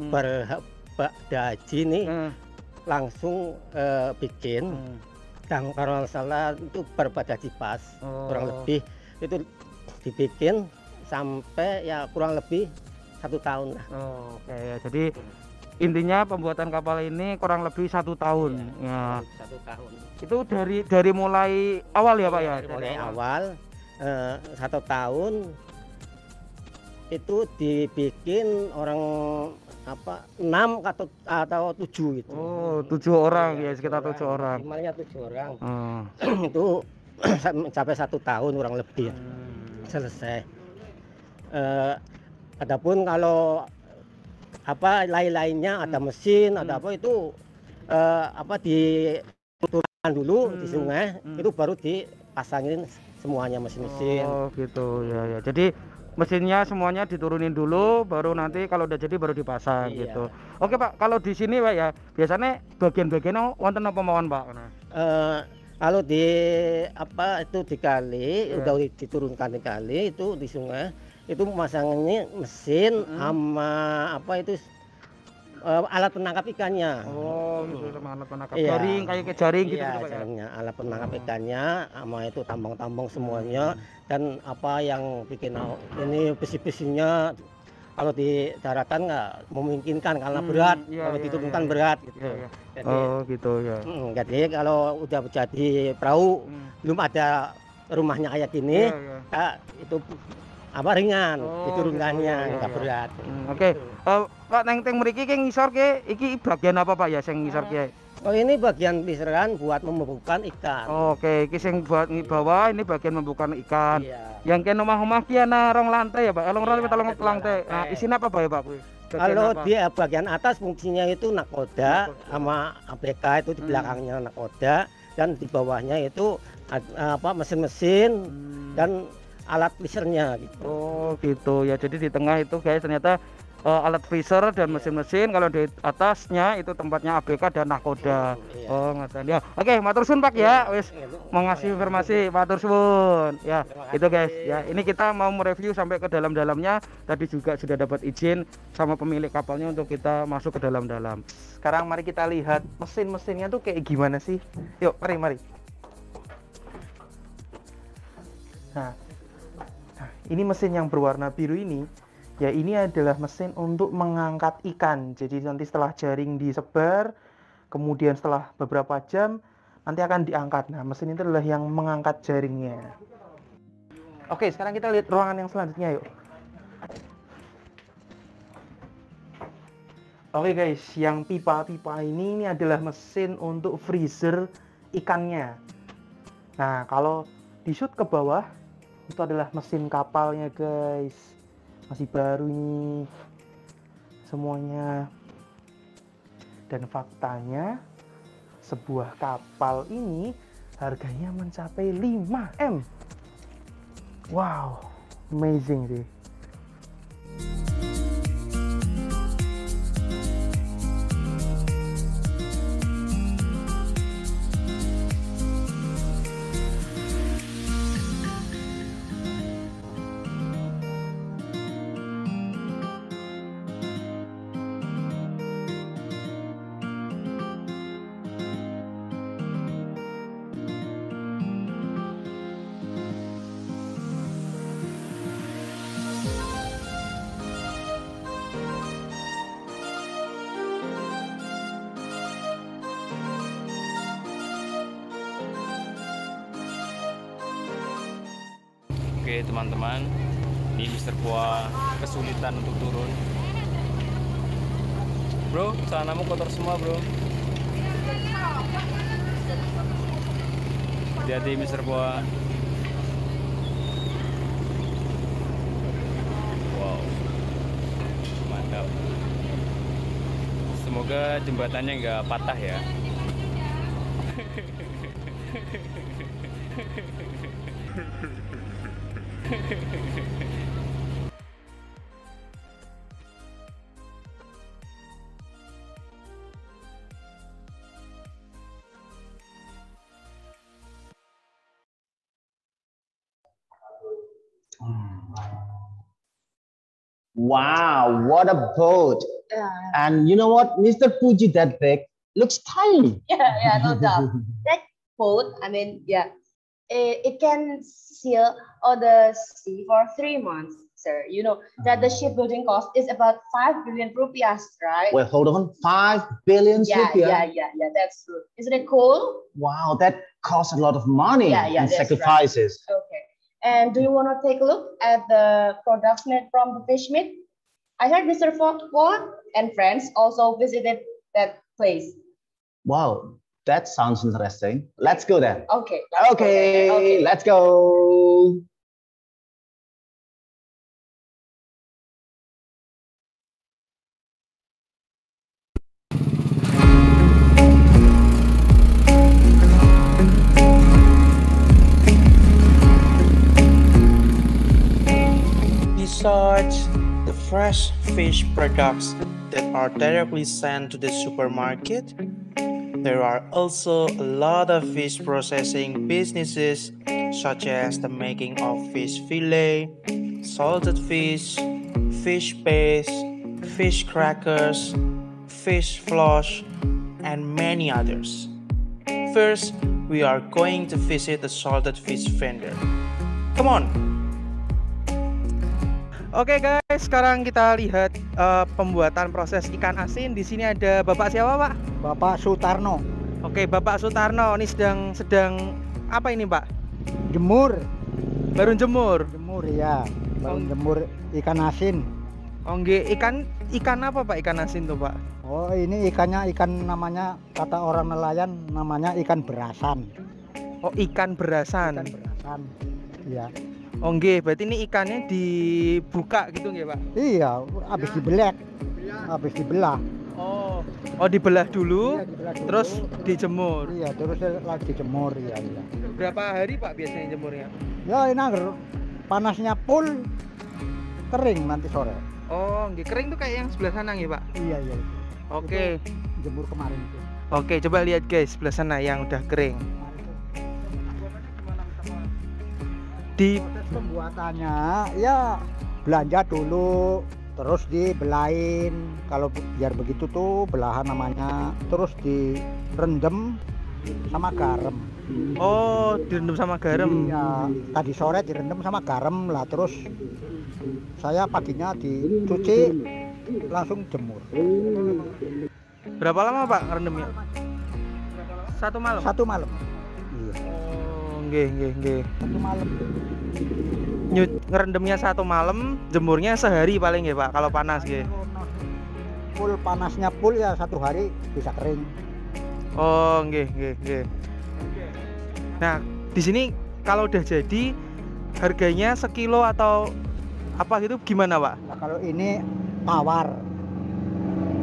Bakda Haji nih langsung bikin. Dan kalau salah itu pada Haji pas kurang lebih itu dibikin sampai ya kurang lebih 1 tahun lah. Oke ya, jadi intinya pembuatan kapal ini kurang lebih 1 tahun ya. 1 tahun. Itu dari mulai awal ya Pak ya? Mulai awal 1 tahun itu dibikin orang 6 atau 7 gitu. Oh, 7 orang ya, sekitar 7 orang. Minimalnya 7 orang. Itu sampai 1 tahun kurang lebih selesai. Adapun kalau lain-lainnya ada mesin, ada apa itu diturunkan dulu di sungai, itu baru dipasangin semuanya mesin-mesin. Oh gitu ya. Jadi mesinnya semuanya diturunin dulu, baru nanti kalau udah jadi baru dipasang gitu. Oke Pak, kalau di sini Pak ya biasanya bagian-bagiannya wonten apa mawon Pak? Kalau di itu di kali udah diturunkan di kali itu di sungai itu pemasangannya mesin sama alat penangkap ikannya. Oh, gitu sama alat penangkap jaring, kayak jaring gitu Pak ya. Alat penangkap ikannya sama itu tambang-tambang semuanya, dan apa yang bikin ini besi-besinya kalau di daratan nggak memungkinkan karena berat, kalau diturunkan berat gitu. Jadi, gitu ya. Jadi kalau udah jadi perahu belum ada rumahnya kayak gini, itu ringan diturunkannya, nggak berat. Oke. Pak neng mriki ki ngisor ki iki bagian apa Pak ya sing ngisor ki? Oh ini bagian piseran buat membubuhkan ikan. Oke, iki sing buat bawah ini bagian membubuhkan ikan. Yang kene omah-omah ki ana 2 lantai ya Pak. 2 lantai. Nah, isinya apa Pak ya Pak? Kalau di bagian atas fungsinya itu nakoda sama ABK itu di belakangnya nakoda, dan di bawahnya itu mesin-mesin dan alat freezernya gitu. Oh gitu ya. Jadi di tengah itu guys ternyata alat freezer dan mesin-mesin, kalau di atasnya itu tempatnya ABK dan nakoda. Oh ngoten ya. Oke, matur suwun Pak ya, wis mengasih informasi, matur suwun. Ya, itu guys ya. Ini kita mau mereview sampai ke dalam-dalamnya. Tadi juga sudah dapat izin sama pemilik kapalnya untuk kita masuk ke dalam-dalam. Sekarang mari kita lihat mesin-mesinnya tuh kayak gimana sih. Yuk, mari. Nah, ini mesin yang berwarna biru ini. Ya, ini adalah mesin untuk mengangkat ikan. Jadi nanti setelah jaring disebar, kemudian setelah beberapa jam nanti akan diangkat. Nah, mesin itu adalah yang mengangkat jaringnya. Oke, sekarang kita lihat ruangan yang selanjutnya yuk. Oke guys, yang pipa-pipa ini adalah mesin untuk freezer ikannya. Nah, kalau di shoot ke bawah itu adalah mesin kapalnya guys. Masih baru nih semuanya. Dan faktanya sebuah kapal ini harganya mencapai 5M. Wow, amazing sih. Oke teman-teman, ini Mr. Pua kesulitan untuk turun. Bro, celanamu kotor semua bro. Hati-hati Mr. Pua. Wow, mantap. Semoga jembatannya nggak patah ya. Wow, what a boat. Yeah. And you know what? Mr. Fuji, that big, looks tiny. Yeah, no doubt. That boat, I mean, yeah, it can sail on the sea for 3 months, sir. You know that the shipbuilding cost is about 5 billion rupiahs, right? Well, hold on, 5 billion rupiah. Yeah, that's true. Isn't it cool? Wow, that costs a lot of money Yeah, and that's sacrifices. right. Okay. And do you want to take a look at the products made from the fish meat? I heard Mr. Ford and friends also visited that place. Wow, that sounds interesting. Let's go then. Okay. Okay, let's go. Besides the fresh fish products that are directly sent to the supermarket, there are also a lot of fish processing businesses such as the making of fish fillet, salted fish, fish paste, fish crackers, fish floss, and many others. First, we are going to visit the salted fish vendor. Come on! Oke guys, sekarang kita lihat pembuatan proses ikan asin. Di sini ada Bapak siapa, Pak? Bapak Sutarno. Oke, Bapak Sutarno. Ini sedang apa ini, Pak? Jemur. Baru jemur. Jemur ya. Baru jemur ikan asin. Oke, ikan apa, Pak? Ikan asin tuh, Pak? Oh, ini ikannya namanya, kata orang nelayan namanya ikan berasan. Oh, ikan berasan. Ikan berasan. Iya. Oh nggih, berarti ini ikannya dibuka gitu nggih, Pak? Iya, habis dibelek. Habis dibelah. Oh, dibelah dulu, iya, dibelah dulu, terus dijemur. Iya, terus lagi dijemur ya. Berapa hari, Pak, biasanya jemurnya? Ya, ini panasnya full, kering nanti sore. Oh, nggih, kering tuh kayak yang sebelah sana nggih, Pak? Iya. Oke. Itu jemur kemarin itu. Oke, coba lihat guys, sebelah sana yang udah kering. Di pembuatannya ya belanja dulu, terus dibelahin. Kalau biar begitu tuh belahan namanya, terus direndam sama garam. Oh, direndam sama garam. Iya, tadi sore direndam sama garam lah, terus saya paginya dicuci langsung jemur. Berapa lama, Pak, ngerendamnya? Satu malam. Satu malam. Iya. Oh, nggih. Satu malam. Ngerendamnya satu malam, jemurnya sehari paling ya, Pak, kalau panas gitu. Full panasnya full ya, satu hari bisa kering. Oh, nggih. Nah, di sini kalau udah jadi harganya sekilo atau apa gitu gimana, Pak? Nah, kalau ini tawar,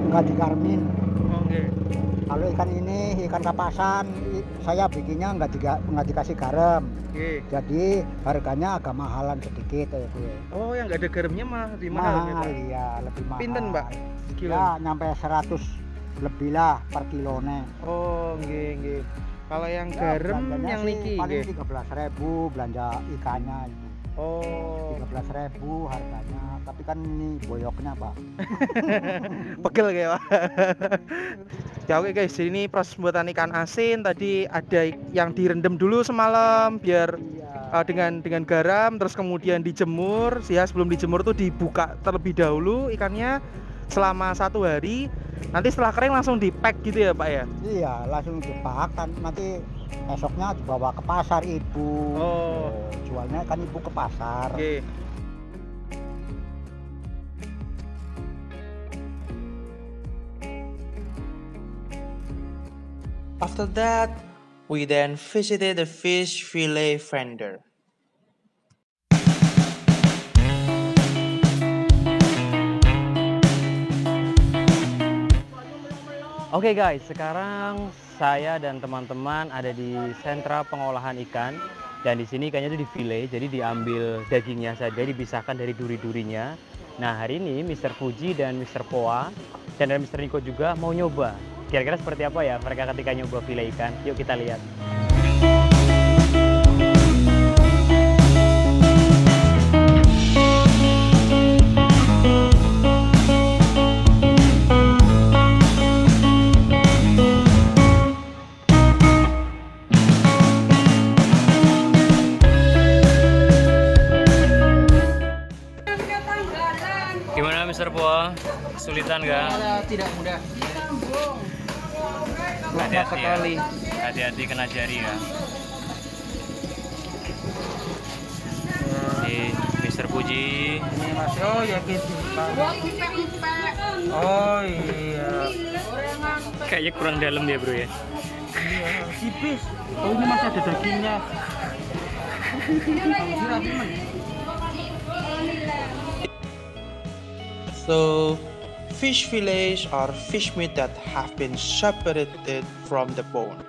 nggak dikarmin. Oke. Kalau ikan ini ikan kapasan, saya bikinnya nggak dikasih garam. Jadi harganya agak mahalan sedikit ya gue. Oh, yang nggak ada garamnya mah di mana? Mahal, iya, lebih mahal. Pinten, Mbak? Sekilo? Ya, nyampe 100 lebih lah per kilone. Oh, nggih. Kalau yang garam yang niki paling 13.000 belanja ikannya itu. Oh, 13.000 harganya. Tapi kan ini boyoknya, Pak. Pegel kayak, Pak. Ya oke guys, jadi ini proses pembuatan ikan asin. Tadi ada yang direndam dulu semalam biar dengan garam, terus kemudian dijemur. Ya, sebelum dijemur tuh dibuka terlebih dahulu ikannya selama 1 hari. Nanti setelah kering langsung di-pack gitu ya Pak ya? Iya, langsung dipak kan nanti esoknya dibawa ke pasar ibu. Oh. Jualnya kan ibu ke pasar. Oke. After that, we then visited the fish fillet vendor. Oke guys, sekarang saya dan teman-teman ada di sentra pengolahan ikan dan di sini ikannya itu di fillet, jadi diambil dagingnya saja, dipisahkan dari duri-durinya. Nah hari ini Mr. Fuji dan Mr. Poa dan Mr. Niko juga mau nyoba. Kira-kira seperti apa ya mereka ketika nyoba fillet ikan? Yuk kita lihat. Gimana Mr. Po? Kesulitan nggak? Tidak mudah. Hati-hati ya. Hati-hati kena jari ya. Ini Mr. Puji. Ini Mas, oh ya gitu. Oh iya. Kayaknya kurang dalam ya bro ya. Iya, tipis. Oh ini masih ada dagingnya. So, fish fillets are fish meat that have been separated from the bone.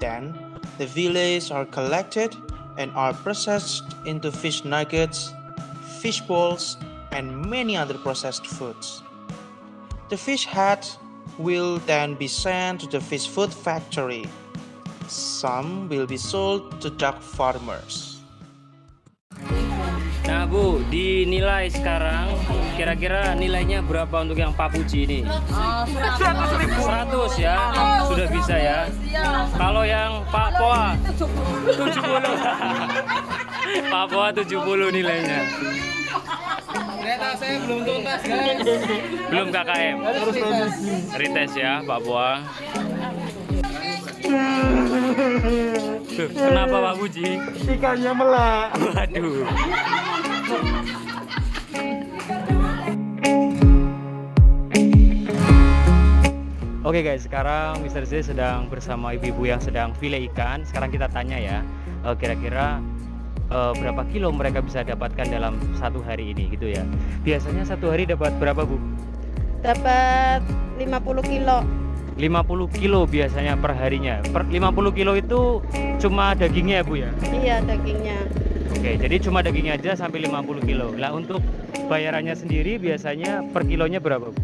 Then, the fillets are collected and are processed into fish nuggets, fish balls, and many other processed foods. The fish head will then be sent to the fish food factory. Some will be sold to duck farmers. Nah Bu, dinilai sekarang kira-kira nilainya berapa untuk yang Pak Puji ini? 100 ya, sudah bisa ya. Kalau yang Pak Poa 70. Pak Poa 70 nilainya. Ternyata saya belum tuntas guys. Belum KKM. Retest ya Pak Poa. Kenapa Pak Puji? Ikannya melek. Waduh. Oke guys, sekarang Mr. Z sedang bersama ibu-ibu yang sedang fillet ikan. Sekarang kita tanya ya, kira-kira berapa kilo mereka bisa dapatkan dalam satu hari ini gitu ya. Biasanya satu hari dapat berapa Bu? Dapat 50 kilo. 50 kilo biasanya per harinya. 50 kilo itu cuma dagingnya ya Bu ya? Iya, dagingnya. Oke, jadi cuma dagingnya aja sampai 50 kilo. Nah untuk bayarannya sendiri biasanya per kilonya berapa Bu?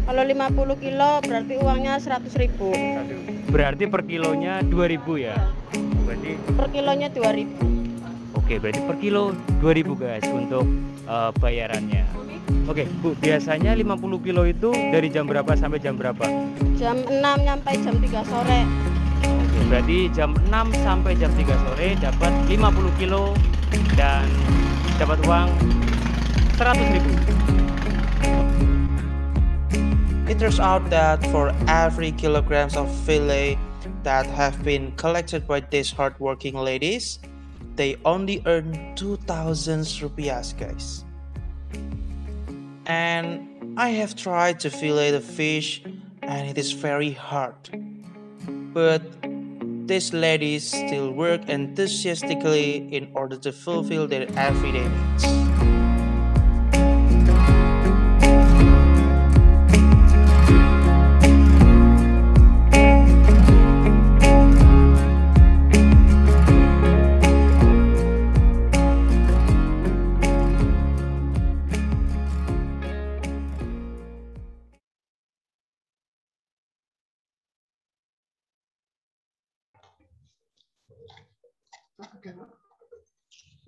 Kalau 50 kilo berarti uangnya 100.000. Berarti per kilonya 2.000 ya? Berarti per kilonya 2.000. Oke, berarti per kilo 2.000 guys untuk bayarannya. Oke Bu, biasanya 50 kilo itu dari jam berapa sampai jam berapa? Jam 6 sampai jam 3 sore. Oke, berarti jam 6 sampai jam 3 sore dapat 50 kilo dan dapat uang 100.000. It turns out that for every kilograms of fillet that have been collected by these hardworking ladies, they only earn 2,000 rupiahs, guys. And I have tried to fillet the fish, and it is very hard. But these ladies still work enthusiastically in order to fulfill their everyday needs.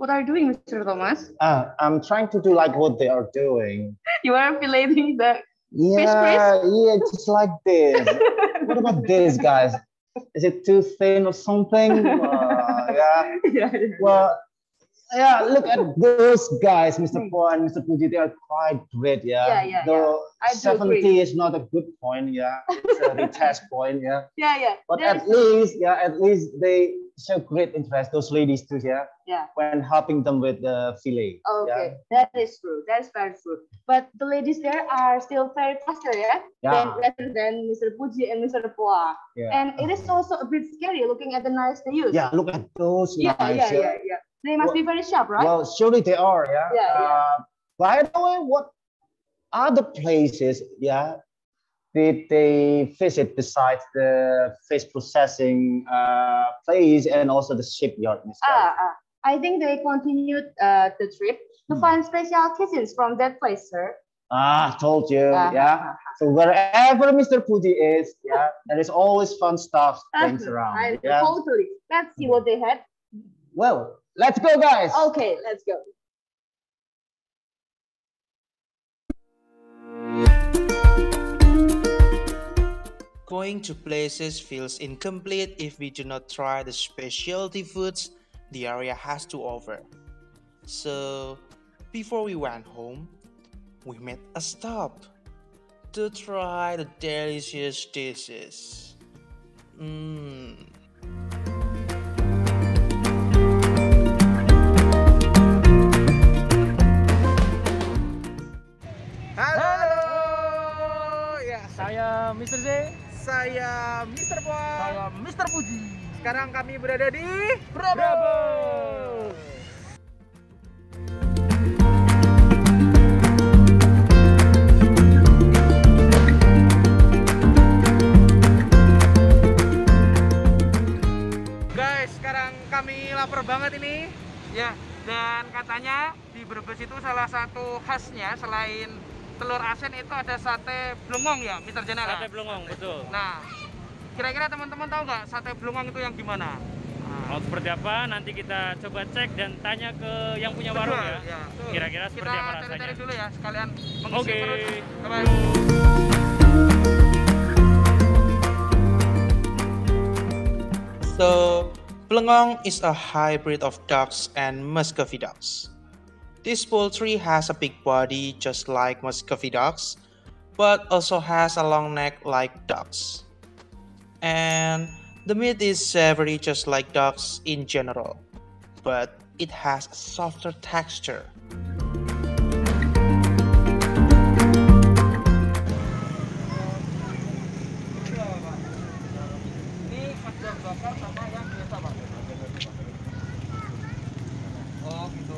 What are you doing, Mr. Thomas? I'm trying to do like what they are doing. You are filleting the fish crisp? Yeah, just like this. What about this, guys? Is it too thin or something? Yeah. Well, Yeah, look at those guys, Mr. Pua and Mr. Puji. They are quite great. Yeah. Though I do 70 agree. is not a good point. Yeah, it's a retest point. Yeah. Yeah. But at least they show great interest. Those ladies too. Yeah. Yeah. When helping them with the fillet. Okay, that is true. That's very true. But the ladies there are still very faster, rather than Mr. Puji and Mr. Pua. Yeah. And it is also a bit scary looking at the knives they use. Yeah. Look at those knives. Yeah. They must be very sharp, right? Well, surely they are. Yeah. By the way, what other places? Yeah. Did they visit besides the fish processing place and also the shipyard? I think they continued the trip to find special kitchens from that place, sir. Told you, So wherever Mr. Puji is, there is always fun stuff things around. Totally. Let's see what they had. Well, let's go, guys. Okay, let's go. Going to places feels incomplete if we do not try the specialty foods the area has to offer. So, before we went home, we made a stop to try the delicious dishes. Halo. Ya, saya Mr. Z. Saya Mr. Pua. Saya Mr. Puji. Sekarang kami berada di Bravo. Guys, sekarang kami lapar banget ini. Ya, dan katanya di Brebes itu salah satu khasnya selain telur asin itu ada sate blengong ya, Mr. Jenara? Sate blengong, betul. Nah, kira-kira teman-teman tahu nggak sate blengong itu yang gimana? Mau seperti apa? Nanti kita coba cek dan tanya ke yang punya warung ya. Kira-kira seperti apa rasanya. Kita cari dulu ya, sekalian mengisi perut. Bye-bye. So, blengong is a hybrid of ducks and Muscovy ducks. This poultry has a big body just like Muscovy ducks, but also has a long neck like ducks. And the meat is savory just like ducks in general, but it has a softer texture. Ini ada bakar sama yang biasa, Pak. Oh, gitu.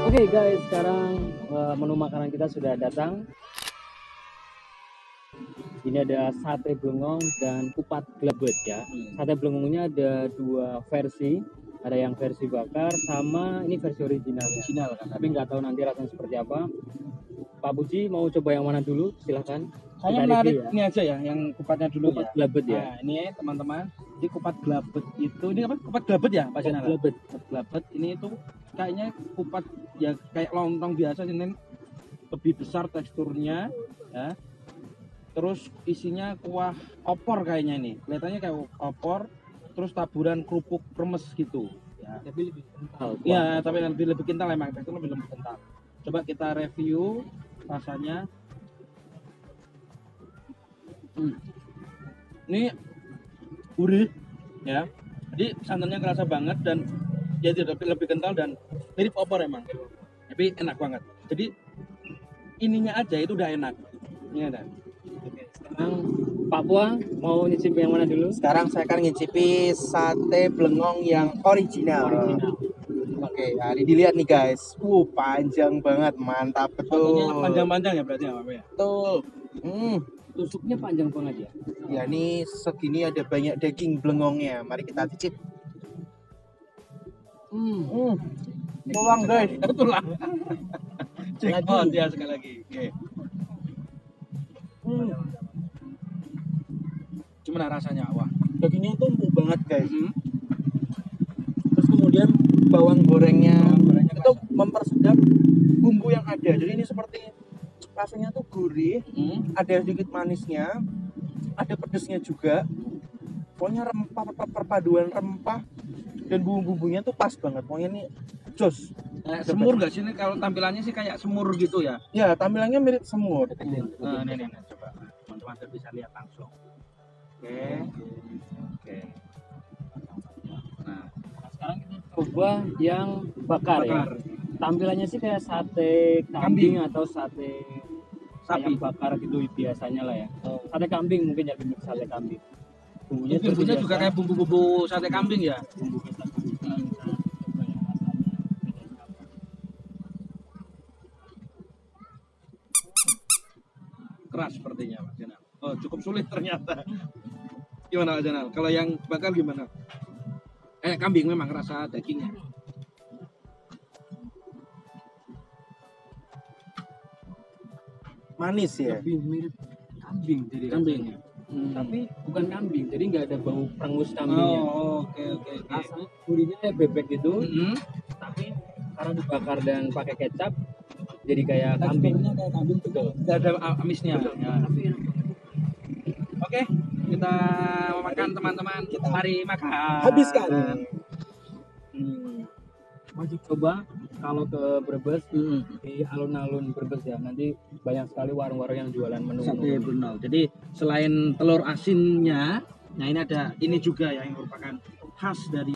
Oke guys, sekarang menu makanan kita sudah datang. Ini ada sate blengong dan kupat glebet ya. Sate blengongnya ada dua versi, ada yang versi bakar sama ini versi original kan. Tapi nggak tahu nanti rasanya seperti apa. Pak Puji mau coba yang mana dulu? Silahkan. Saya menarik ini aja ya, yang kupatnya dulu kupat ya. glebet ya. Nah, ini teman-teman, ini kupat glebet itu, ini apa? Kupat glebet ya, Pak Jenara? Glebet. Kupat glebet ini itu kayaknya kupat ya kayak lontong biasa, ini lebih besar teksturnya, ya. Terus isinya kuah opor kayaknya ini, kelihatannya kayak opor, terus taburan kerupuk remes gitu. Ya. Tapi lebih kental. Iya, tapi lebih kental emang, teksturnya lebih kental. Coba kita review rasanya. Ini gurih ya, jadi santannya kerasa banget dan ya lebih kental dan mirip opor emang, tapi enak banget. Jadi ininya aja itu udah enak. Ini ada. Sekarang Pak Pua mau nyicipi yang mana dulu? Sekarang saya akan ngicipi sate blengong yang original. Oke, nah, ini dilihat nih guys. Panjang banget, mantap betul. Panjang-panjang ya berarti ya Pak ya? Betul. Tusuknya panjang banget ya. Ya ini segini ada banyak daging belengongnya. Mari kita cicip. Tulang guys. Tulang. Lagi. Ya sekali lagi. Oke. Gimana rasanya, Wah? Dagingnya tuh empuk banget guys. Terus kemudian bawang gorengnya itu mempersedap bumbu yang ada. Jadi ini seperti rasanya tuh gurih, ada sedikit manisnya, ada pedesnya juga. Pokoknya rempah, perpaduan rempah dan bumbu-bumbunya tuh pas banget. Pokoknya ini jos. Kayak semur nggak sih ini? Kalau tampilannya sih kayak semur gitu ya? Ya, tampilannya mirip semur. Nih, coba teman-teman bisa lihat langsung. Oke. Nah, sekarang kita coba yang bakar. Ya. Tampilannya sih kayak sate kambing atau sate ayam bakar gitu biasanya lah ya. Sate kambing mungkin ya, sate kambing. Bumbunya juga kayak bumbu-bumbu sate kambing ya? Bumbu sate kambing. Keras sepertinya Pak Jenal. Oh, cukup sulit ternyata. Gimana Pak Jenal? Kalau yang bakar gimana? Kambing memang rasa dagingnya. Manis ya? Lebih mirip kambing jadi rasanya. Tapi bukan kambing, jadi nggak ada bau perengus kambingnya. Oke. Rasanya gurihnya kayak bebek gitu, tapi karena dibakar dan pakai kecap, jadi kayak kambing. Kayak kambing betul. Nggak ada amisnya. Ya. Tapi oke, kita makan teman-teman. Mari makan. Habiskan. Wajib coba kalau ke Brebes di alun-alun Brebes ya, nanti banyak sekali warung-warung yang jualan menu sate Brunel. Jadi selain telur asinnya, nah ini ada ini juga ya yang merupakan khas dari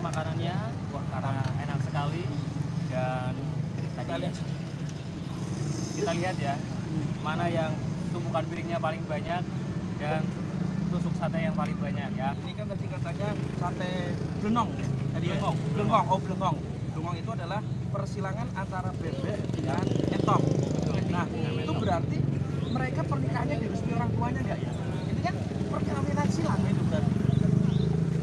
makanannya, karena enak sekali. Dan tadi kita lihat ya, mana yang tumpukan piringnya paling banyak dan tusuk sate yang paling banyak ya. Ini kan tadi katanya sate blenong. Tadi blengong. Blengong itu adalah persilangan antara bebek dan entok. Nah, itu berarti mereka pernikahannya direstui orang tuanya nggak ya? Ini kan perkawinan silang itu berarti.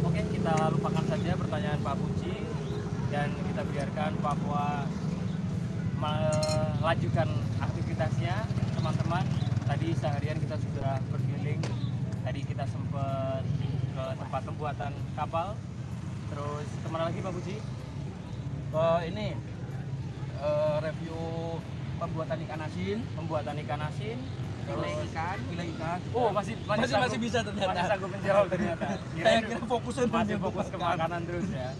Oke, kita lupakan saja pertanyaan Pak Puji dan kita biarkan Pak Pua melanjutkan aktivitasnya. Teman-teman, tadi seharian kita sudah berkeliling. Tadi kita sempat ke tempat pembuatan kapal. Terus kemana lagi Pak Puji? Ini review pembuatan ikan asin. Fillet ikan. Oh, masih bisa ternyata. Masih sanggup menjawab ternyata. Kira fokusnya masih fokus ke makanan terus ya.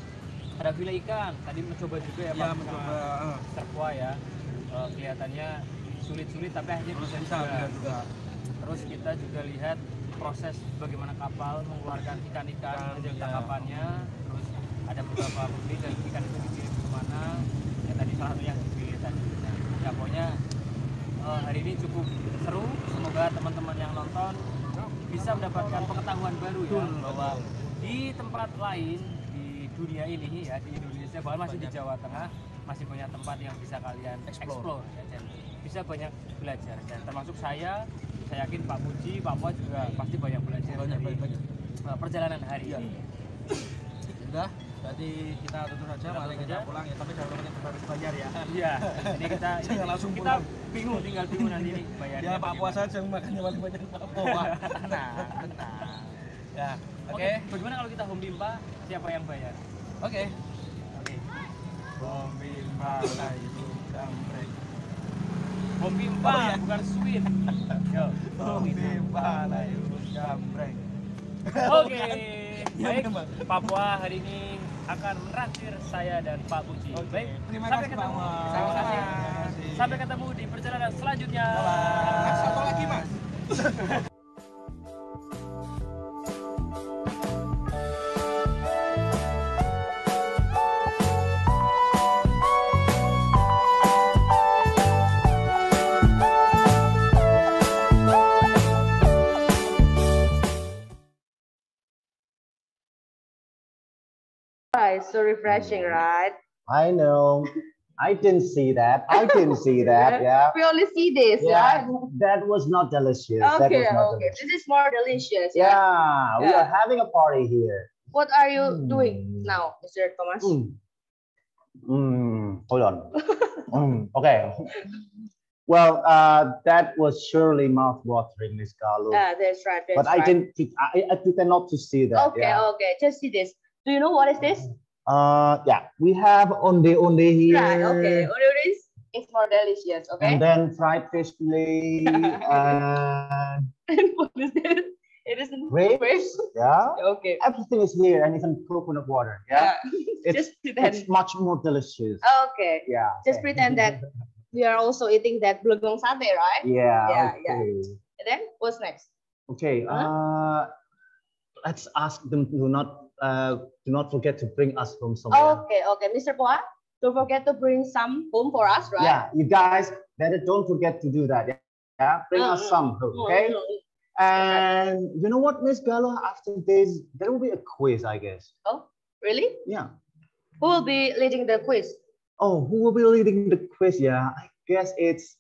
Ada fillet ikan. Tadi mencoba juga ya Pak. Mencoba. Terpua ya. Kelihatannya sulit-sulit tapi akhirnya bisa juga. Terus kita juga lihat proses bagaimana kapal mengeluarkan ikan-ikan dari tangkapannya. Terus ada beberapa bukti dan ikan itu dikirim kemana. Ya tadi salah satunya dipilih tadi. Ya pokoknya hari ini cukup seru. Semoga teman-teman yang nonton bisa mendapatkan pengetahuan baru ya, bahwa di tempat lain di dunia ini ya, di Indonesia, bahkan masih di Jawa Tengah, masih banyak tempat yang bisa kalian explore ya, dan bisa banyak belajar. Dan termasuk saya yakin Pak Puji, Pak Pua juga pasti banyak belajar dari perjalanan hari ini. Sudah, berarti kita tutup saja, mari kita pulang ya, tapi jangan lupa kita harus bayar ya. Iya, ini kita langsung kita bingung, tinggal bingung nanti nih bayarnya. Ya Pak Pua saja yang makannya paling banyak Pak Pua. Tenang. Ya, oke. Bagaimana kalau kita home bimpa, siapa yang bayar? Oke. Home bimpa lah itu jambrek. Home bimpa bukan sweet. Yo, home bimpa lah itu jambrek. Oke. Baik, Pak Pua hari ini akan menraktir saya dan Pak Puji. Baik, terima sampai kasih ketemu. Terima kasih. Sampai ketemu di perjalanan selanjutnya. Satu lagi Mas. Ah, it's so refreshing, right? I know. I didn't see that. I didn't see that. Yeah. We only see this, Yeah. right? That was not delicious. That Okay, was not okay. delicious. This is more delicious. Yeah, we are Yeah. having a party here. What are you doing now, Mr. Thomas? Hold on. Okay. Well, that was surely mouth-watering, Miss Carlo. Yeah, that's right. That's But I right. didn't. I pretend not to see that. Okay, Yeah. okay. Just see this. Do you know what is this? Yeah. We have onde here. Right. Okay. What it is? It's more delicious. Okay. And then fried fish fillet. And What is this? It isn't grapes. grapes. Yeah. Okay. Everything is here, and even coconut water. Yeah. Just pretend. It's much more delicious. Okay. Yeah. Just pretend that we are also eating that blugong satay, right? Yeah. Yeah. Okay. Yeah. And then what's next? Okay. Let's ask them to do not forget to bring us home somewhere. Okay. Okay. Mr. Poa, don't forget to bring some home for us, right? Yeah. You guys better don't forget to do that. Yeah. Bring us some home. Okay. And you know what, Miss Gallo? After this, there will be a quiz, I guess. Oh, really? Yeah. Who will be leading the quiz? Oh, who will be leading the quiz? Yeah, I guess it's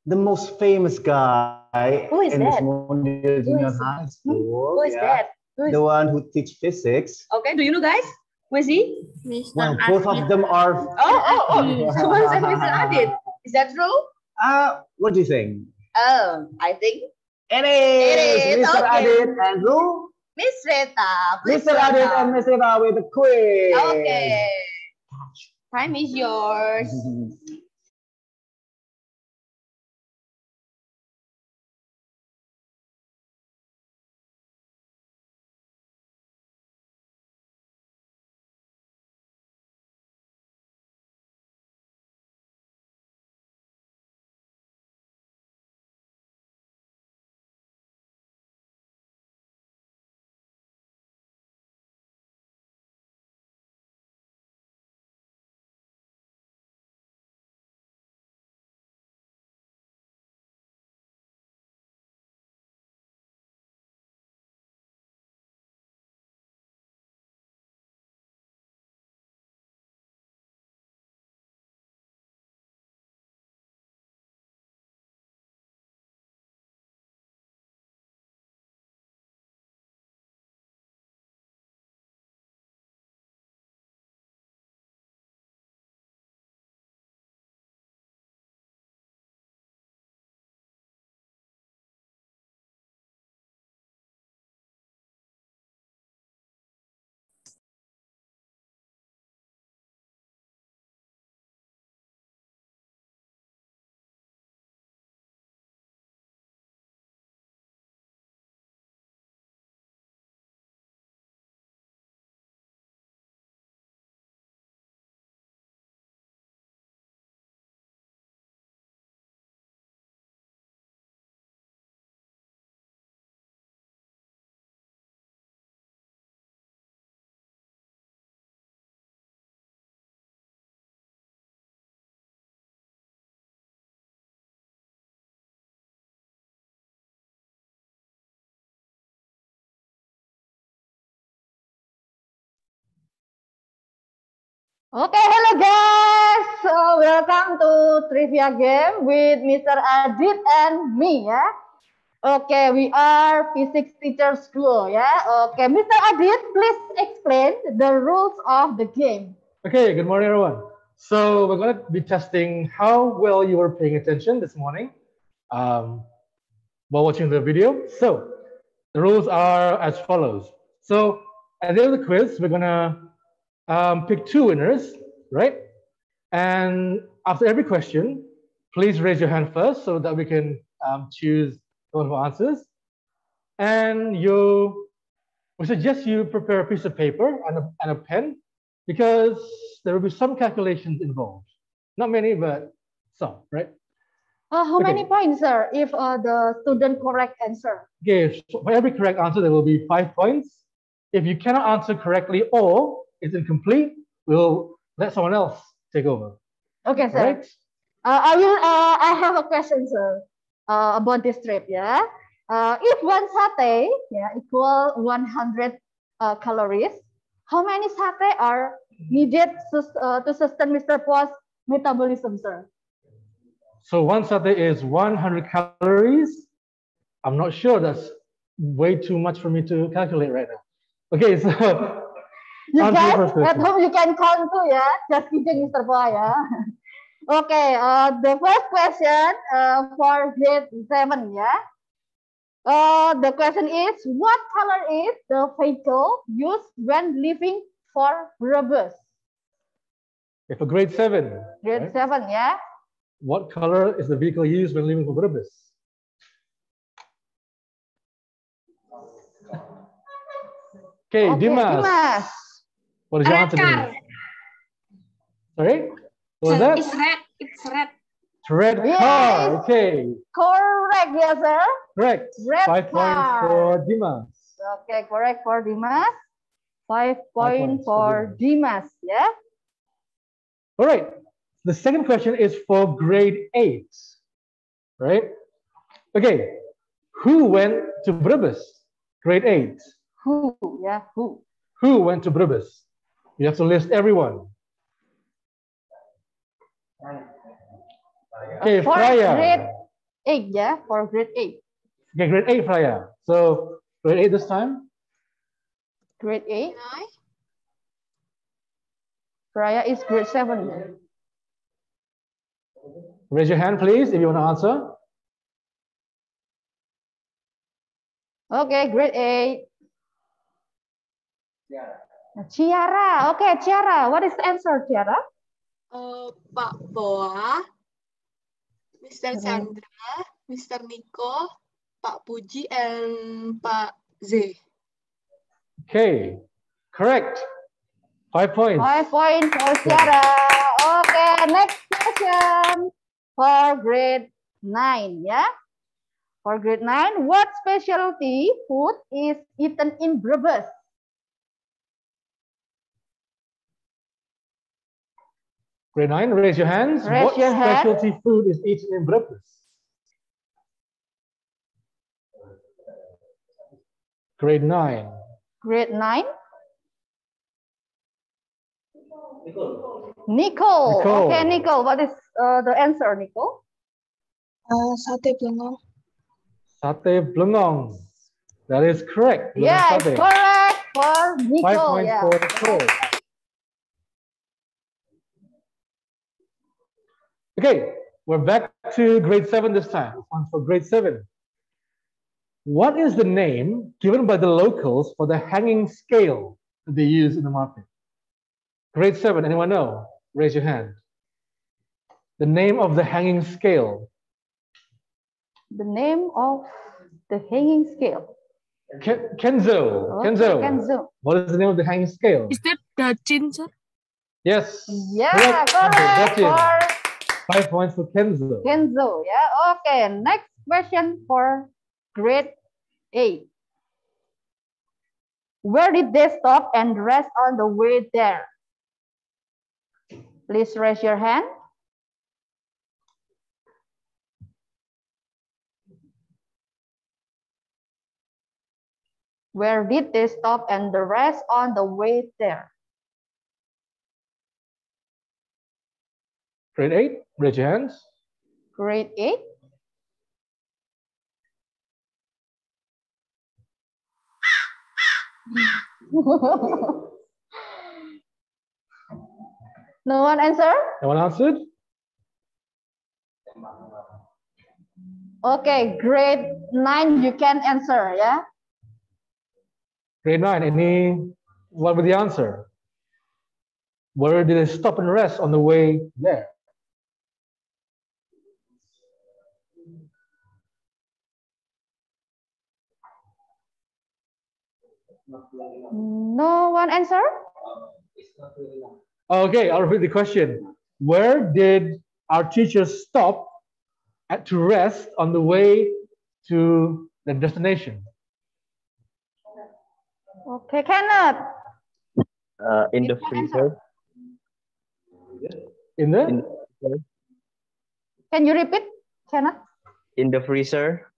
the most famous guy Who is in this that? Mondial Junior High School. Who is that? Who is The one who teach physics. Okay. Do you know, guys? Who is he? Well, both of them are. Oh. Someone said Mr. Adit. Is that true? What do you think? I think It is Mr. okay. Adit and who? Miss Reta. Please Mr. Adit and Miss Reta with the quiz. Okay. Time is yours. Okay, hello guys. So welcome to trivia game with Mr. Adit and me, ya. Okay, we are physics teacher school, ya. Okay, Mr. Adit, please explain the rules of the game. Okay, good morning, everyone. So we're going to be testing how well you were paying attention this morning while watching the video. So the rules are as follows. So at the end of the quiz, we're going to pick two winners, right? And after every question, please raise your hand first so that we can choose one who answers. And we suggest you prepare a piece of paper and a pen because there will be some calculations involved. Not many, but some, right? How many points, sir, if the student correct answer? Okay, so for every correct answer, there will be 5 points. If you cannot answer correctly or it's incomplete, we'll let someone else take over. Okay, sir. Right? I have a question, sir, about this trip, yeah. If one satay, yeah, equal 100 calories, How many satay are needed to sustain Mr. Pua's metabolism, sir? So one satay is 100 calories. I'm not sure. That's way too much for me to calculate right now. Okay, so you guys at home you can count too, yeah. Just kidding, Mr. Pua, yeah. Okay, the first question for grade 7, yeah. The question is, what color is the vehicle used when leaving for Brebes? Okay, for grade 7. Grade 7, yeah. What color is the vehicle used when leaving for Brebes? Okay, Dimas. What is your answer, Dimas? Sorry? What was that? It's red. It's red. Red car. Okay. Correct, yes, sir. Correct. Red 5 points for Dimas. Okay, correct for Dimas. 5 points for Dimas, yeah. All right. The second question is for grade 8, right? Okay. Who went to Brebes? Grade 8. Who? Yeah, who? Who went to Brebes? You have to list everyone. Okay, for Freya. Grade 8, yeah, for grade 8. Okay, grade 8, Freya. So grade 8 this time? Grade 8. Freya is grade 7. Raise your hand, please, if you want to answer. Okay, grade 8. Ciara. Okay, Ciara. What is the answer, Ciara? Pak Boa, Mr. Chandra, Mr. Nico, Pak Puji, and Pak Z. Okay, correct. 5 points. 5 points for Ciara. Okay, next question for grade 9, yeah. For grade 9, what specialty food is eaten in Brebes? Grade 9, raise your hands. What specialty food is eaten in Brebes? Grade 9. Grade 9. Nicole. Okay, Nicole. What is the answer, Nicole? Sate blengong. Sate blengong. That is correct. Yeah, it's correct for Nicole. 5 points for Nicole. Okay, we're back to grade 7 this time. This one's for grade 7. What is the name given by the locals for the hanging scale that they use in the market? Grade 7, anyone know? Raise your hand. The name of the hanging scale. The name of the hanging scale. Kenzo. Okay, Kenzo. What is the name of the hanging scale? Is that Dachin, sir? Yes. Yeah, correct. 5 points for Kenzo. Kenzo, yeah. Okay, next question for grade 8. Where did they stop and rest on the way there? Please raise your hand. Where did they stop and rest on the way there? Grade 8, raise your hands. Grade 8. No one answer? No one answered? Okay, grade 9, you can answer, yeah? Grade 9, what was the answer? Where did they stop and rest on the way there? No one answer? Okay, I'll repeat the question. Where did our teachers stop to rest on the way to the destination? Okay, Kenneth. In the freezer. In the? Can you repeat, Kenneth? In the freezer.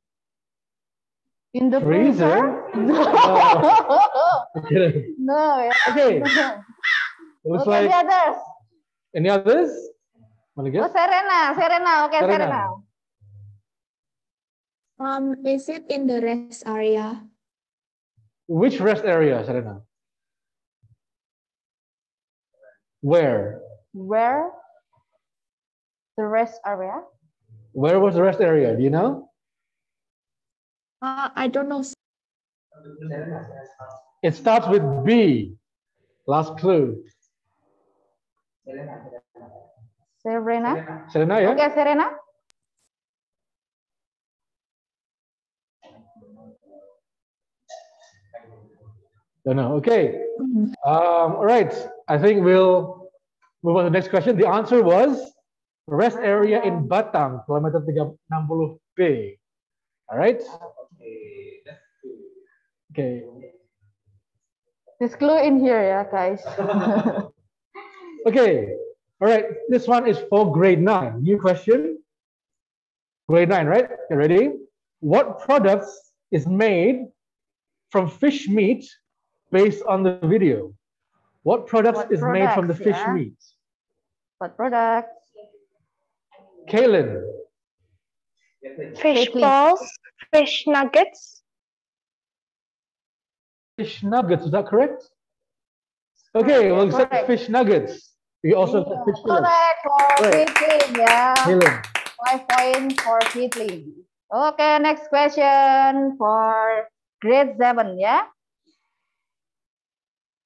In the freezer? No. Okay. No. Yeah. Okay. No. Looks Okay, like the others. any others? Want to guess? Oh, Serena. Okay, Serena. Is it in the rest area? Which rest area, Serena? Where? Where? The rest area? Where was the rest area? Do you know? I don't know. It starts with B. Last clue. Serena. Serena, yeah? Okay, Serena. Don't know. Okay. All right. I think we'll move on to the next question. The answer was rest area in Batang, kilometer 360B. All right. Okay. There's clue in here, yeah, guys. Okay. All right. This one is for grade 9. New question. Grade 9, right? Okay, ready? What products is made from fish meat based on the video? What products is made from the fish meat? What products? Kaylin. Fish balls, fish nuggets. Fish nuggets, is that correct? Okay, we'll accept fish nuggets. We also accept fish fillets. Correct for Caitlin, yeah. Kaylin. 5 points for Caitlin. Okay, next question for grade 7, yeah.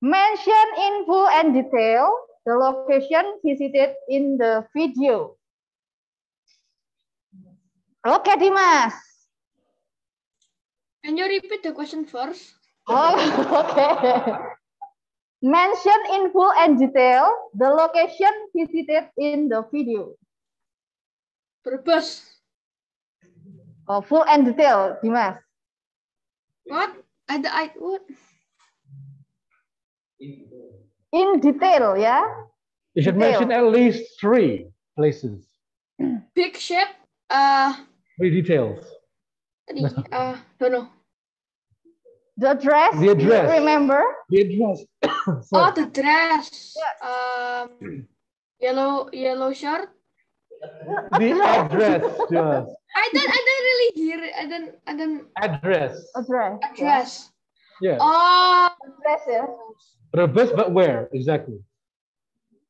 Mention in full and detail the location visited in the video. Okay, Dimas. Can you repeat the question first? Oh, okay. Mention in full and detail the location visited in the video. Brebes. Oh, full and detail, Dimas. What? What? In detail, yeah. You should mention at least 3 places. Big ship. 3 details. Don't know. The address. The address. You remember? The address. Oh, the dress. Yellow shirt. The address. Yes. I don't really hear it. I don't. Address. Address. Yeah. Oh. Address, yeah. Brebes, but where exactly?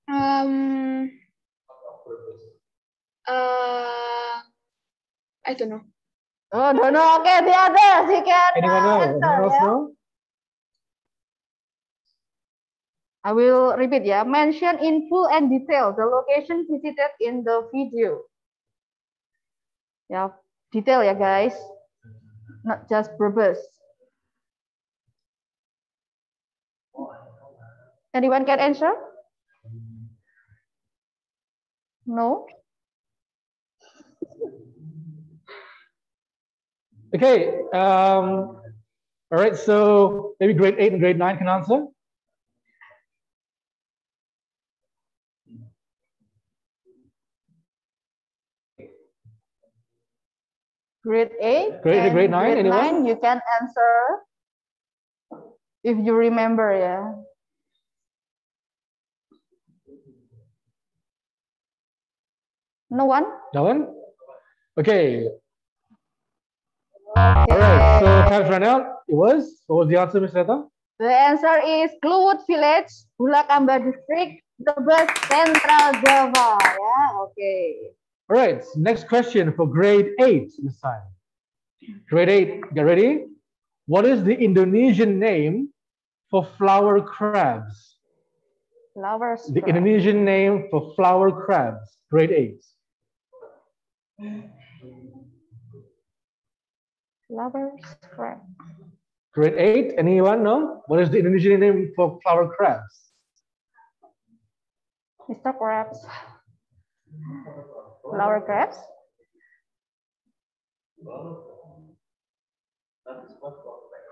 I don't know. Oh, don't know. Okay, the others. You can Anyone know? answer, Anyone else yeah? know? I will repeat, yeah. Mention in full and detail the location visited in the video. Yeah, detail, yeah, guys. Not just Brebes. Anyone can answer? No? Okay. All right. So maybe grade 8 and grade 9 can answer. Grade 8. Grade 8 and grade 9. Grade Anyone? 9, you can answer if you remember, yeah. No one? No one? Okay. All right. So time's run out. It was? What was the answer, Ms. Reta? The answer is Kluwut Village, Bulakamba District, Brebes, Central Java. Yeah, okay. All right. Next question for grade 8 this time. Grade 8, get ready? What is the Indonesian name for flower crabs? Flowers. The Indonesian name for flower crabs. Grade 8. Flowers crab. Grade 8, anyone know? What is the Indonesian name for flower crabs? Mr. Crabs. Flower crabs.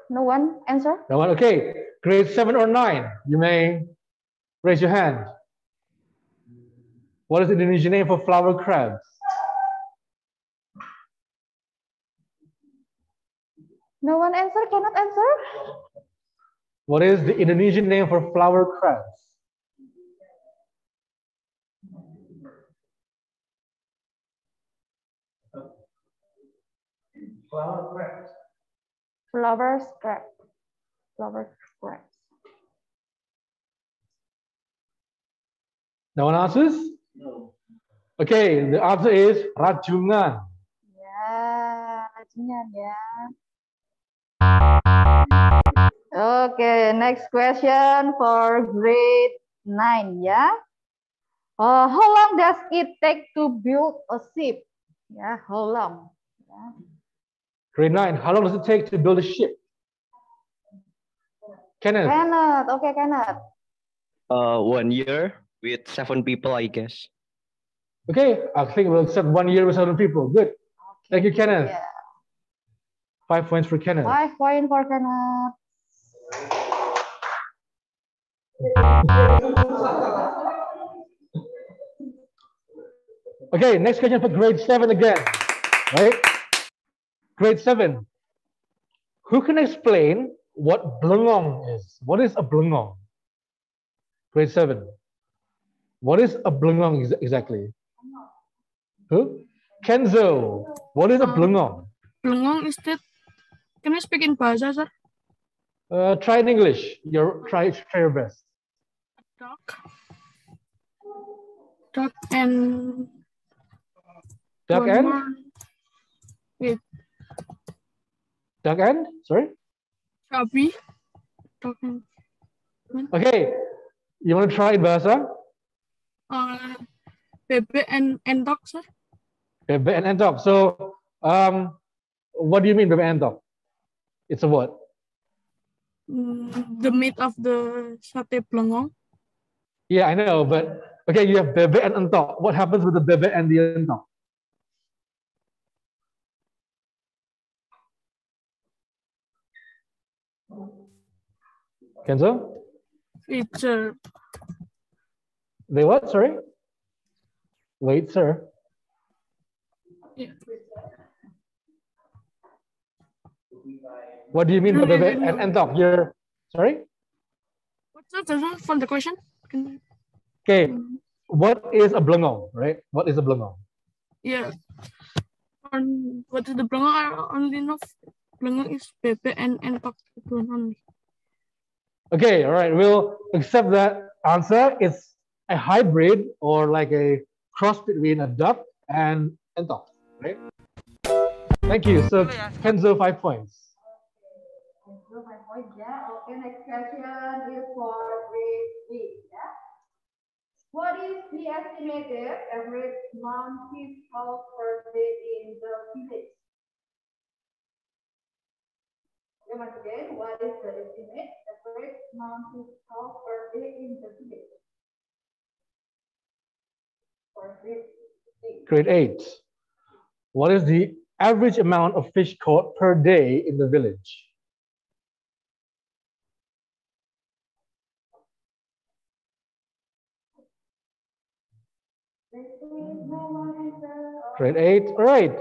No one answer? No one? Okay. Grade 7 or 9, you may raise your hand. What is the Indonesian name for flower crabs? No one answer, cannot answer? What is the Indonesian name for flower crabs? Flower crabs. Flower crab. Flower crabs. No one answers? No. Okay, the answer is rajungan. Ya, rajungan ya. Okay, next question for grade 9 ya. How long does it take to build a ship? Yeah, how long? Yeah. Grade 9, how long does it take to build a ship? Kenneth. Kenneth, okay, Kenneth. 1 year with 7 people, I guess. Okay, I think we'll accept 1 year with 7 people. Good. Thank you, Kenneth. Yeah. 5 points for Kenneth. 5 points for Kenneth. Okay, next question for grade 7 again, right? Grade 7. Who can explain what blengong is? What is a blengong? Grade 7. What is a blengong exactly? Who? Kenzo. What is a blengong? Blengong is that? Can I speak in Bahasa, sir? Try in English. Try your best. Duck and... Duck and? Wait. Duck and? Sorry? Sapi. Duck and... Okay. You want to try in Bahasa? Bebek and entok, sir. Bebek and entok. So, what do you mean bebek entok? It's a what? The meat of the sate blengong. Yeah, I know, but okay, you have bebek and entok. What happens with the bebek and the entok? Kenzo? It's They what? Sorry? Wait, sir. Yeah. What do you mean by bebek and entok? You're sorry? What's that for the question? Okay. What is a blengong, right? What is a blengong? Yeah. What is the blengong? I only know blengong is bebek and entok only. Okay, all right. We'll accept that answer. It's a hybrid or like a cross between a duck and entok, right? Thank you. So Kenzo, 5 points. Kenzo, 5 points, yeah. Okay, next question is for grade 8, yeah. What is the estimated average monthly cost per day in the village? Okay, once again, what is the estimate average monthly cost per day in the village? For grade 8. Grade 8. What is the average amount of fish caught per day in the village? Grade 8. All right.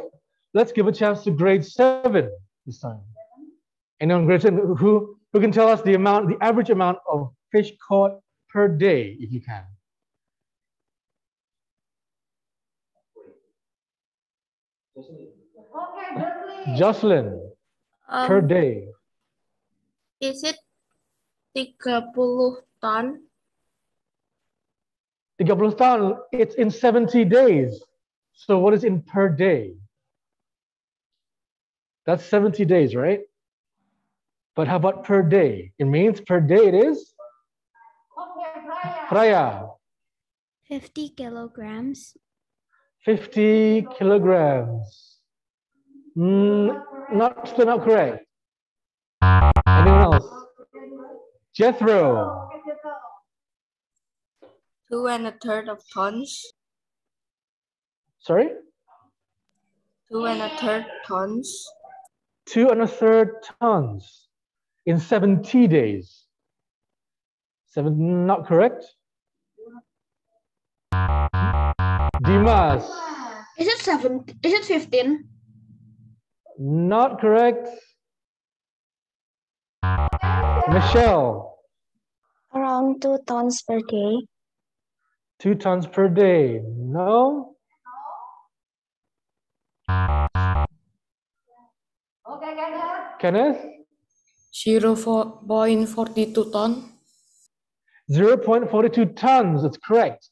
Let's give a chance to grade 7 this time. And on grade 7, who can tell us the average amount of fish caught per day, if you can? Okay, Jocelyn, per day. Is it 30 ton? 30 ton, it's in 70 days. So what is in per day? That's 70 days, right? But how about per day? It means per day it is? Freya. 50 kilograms. 50 kilograms. Still not correct. Anyone else? Jethro. 2 1/3 of tons. Sorry? 2 1/3 tons. 2 1/3 tons in 70 days. Not correct? Dimas. Is it 15? Not correct. Michelle. Around 2 tons per day. 2 tons per day. No. Okay, Kenneth. Kenneth? 0.42 ton. 0.42 tons. That's correct.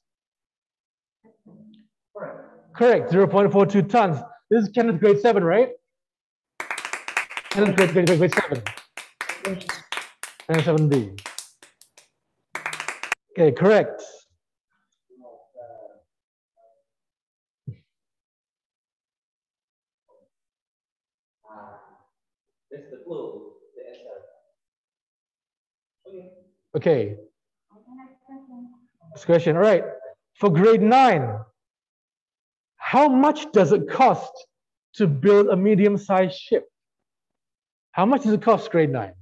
Correct. 0.42 tons. This is Kenneth grade 7, right? Kenneth grade 7. Kenneth 7B. Okay, correct. That's the clue, the answer. Okay. Next question. All right. For grade 9, how much does it cost to build a medium-sized ship? How much does it cost, grade 9?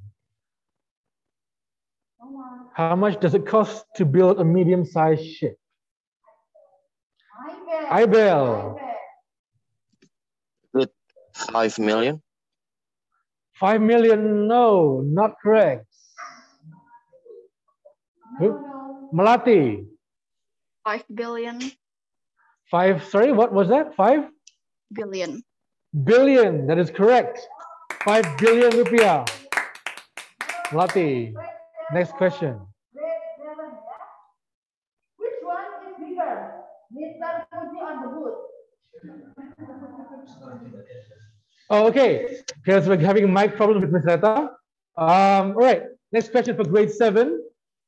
How much does it cost to build a medium-sized ship? Ibel. 5 million. 5 million, no, not correct. Melati. 5 billion. 5, sorry, what was that? 5? Billion. Billion, that is correct. 5 billion rupiah. Melati, next question. Which one is bigger? Mr. Puji on the boot. Oh, okay. Because we're having mic problem with Ms. Reta. All right. Next question for grade 7.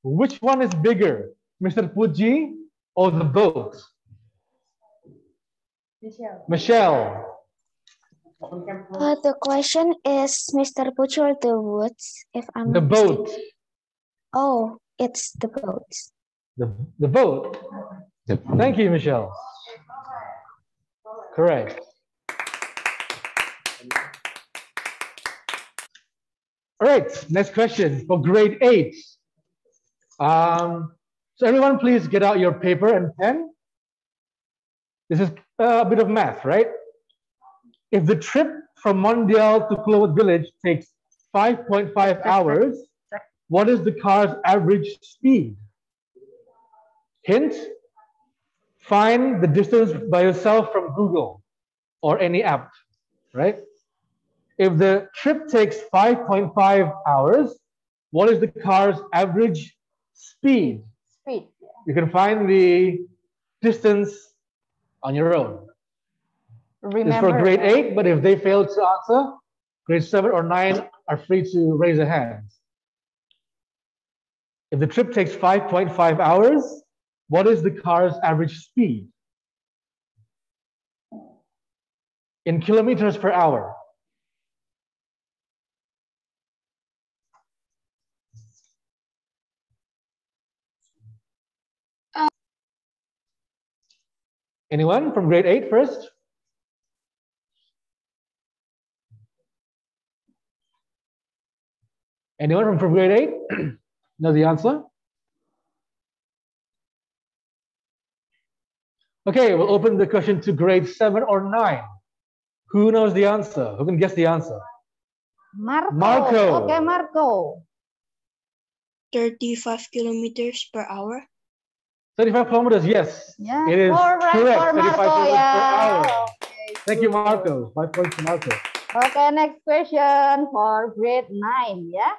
Which one is bigger, Mr. Puji or the boat? Michelle. The question is Mr. Puji or the woods, if I'm The not boat. mistaken. Oh, it's the boat. The boat. Thank you, Michelle. Correct. All right, next question for grade 8. So everyone please get out your paper and pen. This is a bit of math, right? If the trip from Mondial to Kulowat village takes 5.5 hours, what is the car's average speed? Hint, find the distance by yourself from Google or any app, right? If the trip takes 5.5 hours, what is the car's average speed? You can find the distance on your own. This is for grade 8, but if they fail to answer, grade 7 or 9 are free to raise their hands. If the trip takes 5.5 hours, what is the car's average speed? In kilometers per hour. Anyone from grade 8 first? Anyone from grade 8 know the answer? Okay, we'll open the question to grade 7 or 9. Who knows the answer? Who can guess the answer? Marco. Okay, Marco. 35 kilometers per hour. 35 kilometers, yes. Yeah, it is correct correct. for 35 Marco, kilometers per hour. Okay, Thank you, Marco. 5 points to Marco. Okay, next question for grade 9, yeah.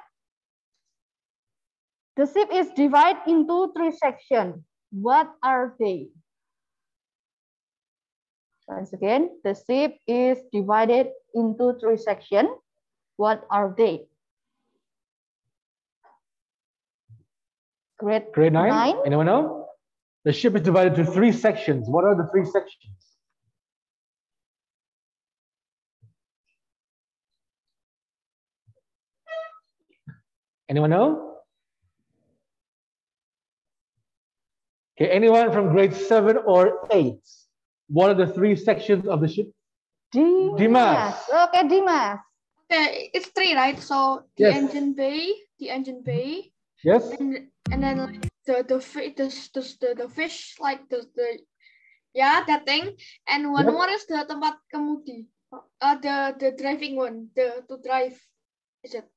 The ship is divided into 3 sections. What are they? Once again, the ship is divided into 3 sections. What are they? Grade 9? Anyone know? The ship is divided into 3 sections. What are the 3 sections? Anyone know? Okay, anyone from grade 7 or 8? What are the 3 sections of the ship? Dimas. Okay, Dimas. Okay, it's 3, right? So the Yes. engine bay, Yes. and then like the fish, like the yeah, that thing, and one Yep. more is the tempat kemudi, the driving one, to drive, is it?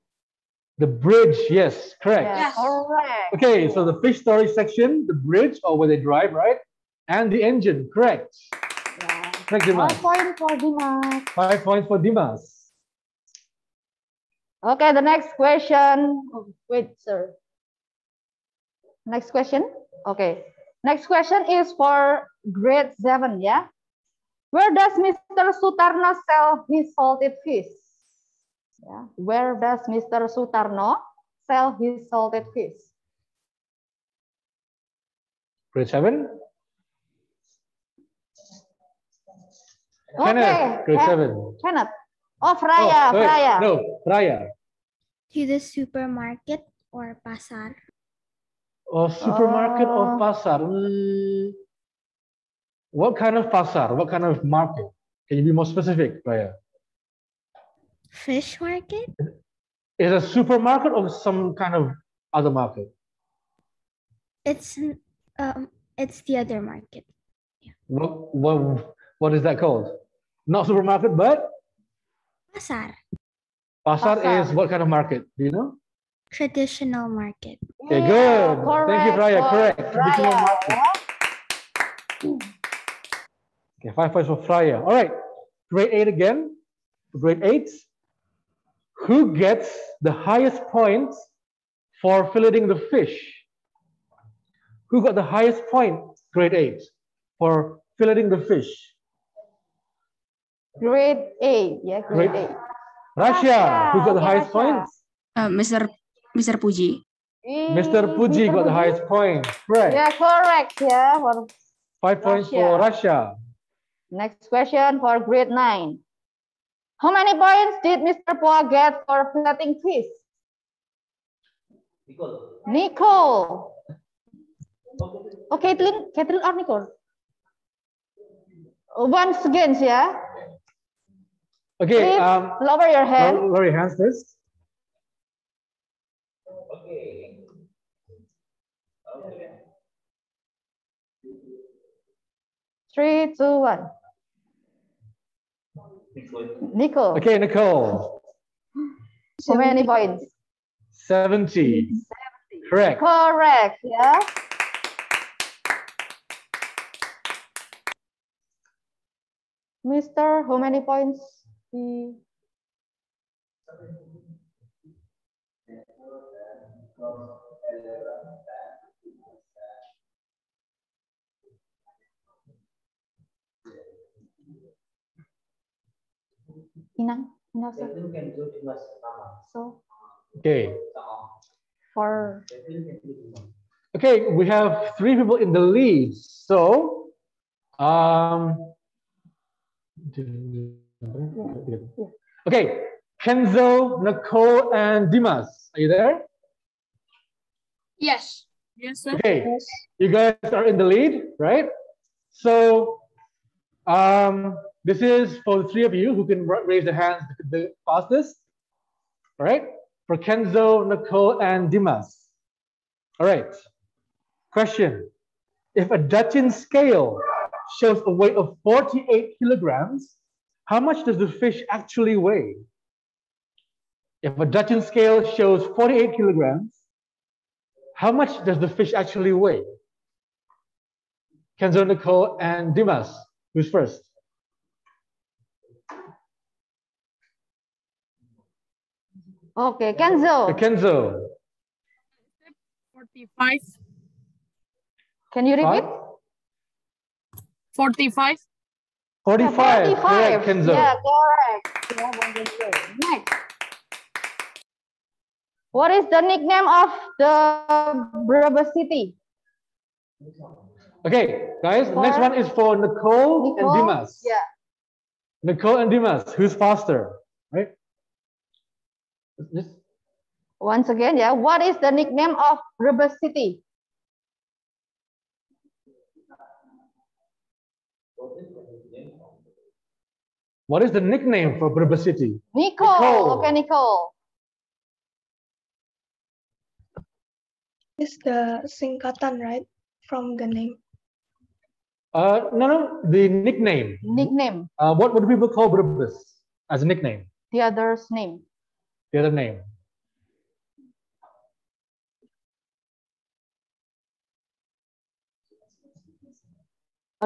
The bridge, yes, correct. Yes. Correct. Okay, so the fish story section, the bridge, or where they drive, right? And the engine, correct. Yeah. Correct, Dimas. 5 points for Dimas. 5 points for Dimas. Okay, the next question. Oh, wait, sir. Next question. Okay. Next question is for grade 7, yeah? Where does Mr. Sutarno sell his salted fish? Yeah. Where does Mr. Sutarno sell his salted fish? Grade 7. Okay. Kenneth, grade 7. Kenneth. Oh, Fraya, wait, Fraya. No, Fraya. To the supermarket or pasar? Oh, supermarket or pasar? What kind of pasar? What kind of market? Can you be more specific, Fraya? Fish market? Is it a supermarket or some kind of other market? It's the other market. What is that called? Not supermarket, but? Pasar. Pasar is what kind of market? Do you know? Traditional market. Okay, good. Thank you, Fraya. Correct. Traditional market. Okay, 5 points for Fraya. All right. Grade 8 again. Grade 8. Who gets the highest points for filleting the fish? Who got the highest point, grade 8, for filleting the fish? Grade 8, yeah, grade 8. Rasha, who got the highest points? Mr. Puji. Mr. Puji got the highest point. Correct. Yeah, correct. Yeah. 5 points for Rasha. Next question for grade 9. How many points did Mr. Poa get for filleting fish? Nicole. Oh, Caitlin or Nicole? Once again, yeah. Okay. Please lower your hand. Lower your hands first. Okay. 3, 2, 1. Nicole. Okay, Nicole. How many points? 70. Correct. Correct, yeah. Mister, how many points? Inang, so Okay. for Okay, we have 3 people in the lead. So, okay, Kenzo, Nicole, and Dimas. Are you there? Yes. Yes, sir. Okay, you guys are in the lead, right? So, this is for the 3 of you who can raise their hands the fastest. All right, for Kenzo, Nicole, and Dimas. All right, question. If a Dutchin scale shows a weight of 48 kilograms, how much does the fish actually weigh? If a Dutchin scale shows 48 kilograms, how much does the fish actually weigh? Kenzo, Nicole, and Dimas. Who's first? Okay, Kenzo. Kenzo. 45. Can you repeat? 45. 45. Correct, Kenzo. Yeah, correct. Yeah, next. What is the nickname of the Brebes city? Okay, guys, the next one is for Nicole and Dimas. Yeah. Nicole and Dimas, who's faster, right? Once again, yeah. What is the nickname of Brebes city? What is the nickname for Brebes city? Nicole. Okay, Nicole. Is the singkatan, right? From the name. No, the nickname. Nickname. What do people call Brebes as a nickname? The other's name. The other name.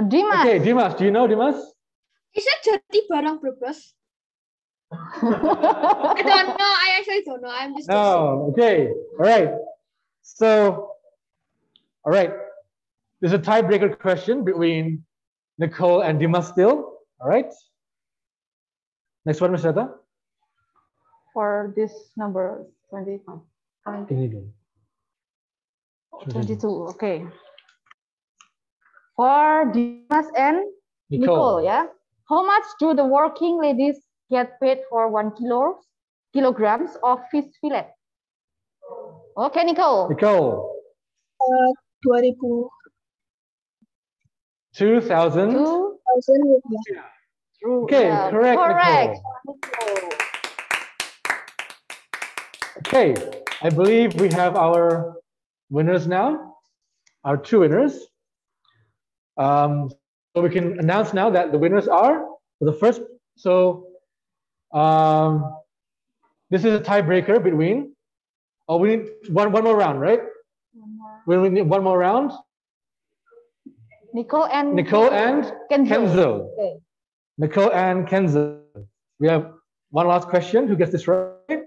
Dimas. Okay, Dimas. Do you know Dimas? Is it Jati Barang Brebes? I don't know. I actually don't know. I'm just guessing. No. Okay. All right. So, all right. There's a tiebreaker question between Nicole and Dimas still. All right. Next one, Ms. Rata. For this number 25. 22. Okay. For Dimas and Nicole, yeah. How much do the working ladies get paid for 1 kilograms of fish fillet? Okay, Nicole. Nicole. 2000. 2,000. 2,000 rupiah. Okay, Yeah, correct. correct. Nicole. Okay, I believe we have our winners now, our 2 winners. So we can announce now that the winners are the first. So this is a tiebreaker between. Oh, we need one more round, right? We need one more round. Nicole and Kenzo. Okay. Nicole and Kenzo. We have one last question. Who gets this right?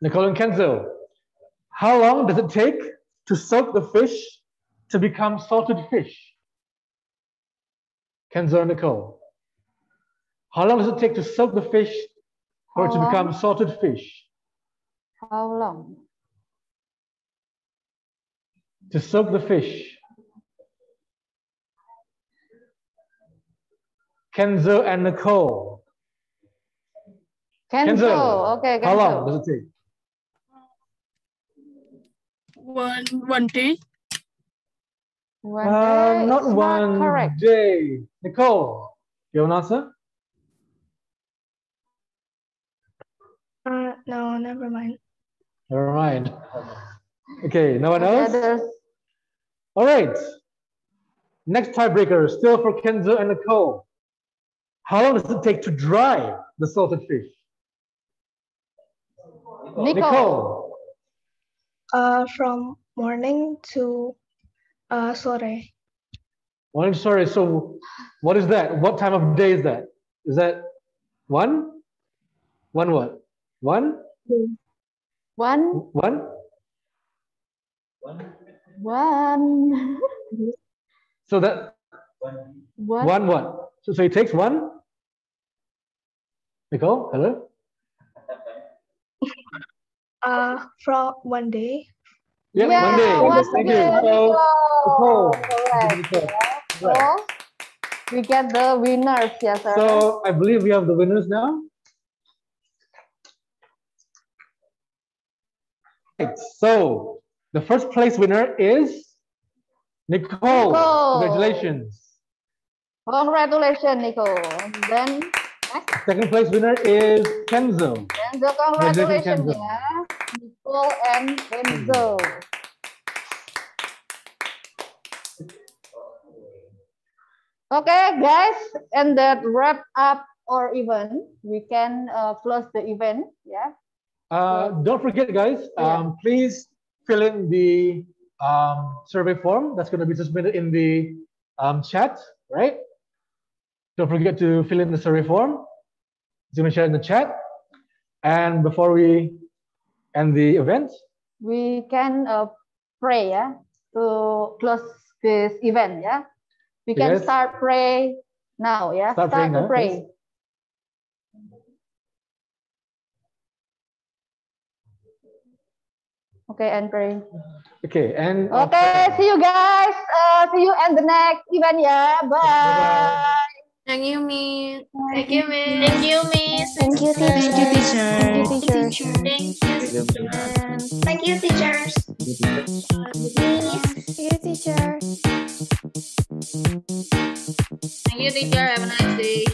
Nicole and Kenzo. How long does it take to soak the fish to become salted fish? Kenzo and Nicole. How long does it take to soak the fish for it to become salted fish? How long? To soak the fish. Kenzo and Nicole. Kenzo. Okay, Kenzo. How long does it take? One day. Not one correct. day. Nicole, you have an answer? No, never mind. Never mind. Okay, no one else? Others. All right. Next tiebreaker, still for Kenzo and Nicole. How long does it take to dry the salted fish? Nicole. From morning to sore. Morning, sorry. So what is that? What time of day is that? Is that 1? 1 what? 1? 1. 1? 1. So that 1 what? So it takes 1? Nicole, hello? From 1 day. Yep, Yeah, 1 day. one Thank day. you. So, Nicole. Correct. So we get the winners, yes, sir. So I believe we have the winners now. Right, so the first place winner is Nicole. Congratulations. Congratulations, Nicole. Then next. Second place winner is Kenzo. Kenzo, congratulations, Kenzo. yeah. Nicole and Kenzo. Okay, guys, and that wrap up our event. We can close the event, yeah. Don't forget, guys, please fill in the survey form that's going to be submitted in the chat, right? Don't forget to fill in the survey form. It's going to share in the chat. And before we end the event, we can pray, yeah, to close this event, yeah. We can Yes. start pray now, yeah. Start praying to now, pray. yes. Okay, and pray. Okay, and Okay, see you guys. See you at the next event, yeah. Bye. Thank you, Miss. Thank you, Miss. Thank you, Miss. Thank you, teacher. Thank you, teacher. Thank you, teacher. Thank you, teachers. Thank you, teacher. Thank you, teacher. Have a nice day.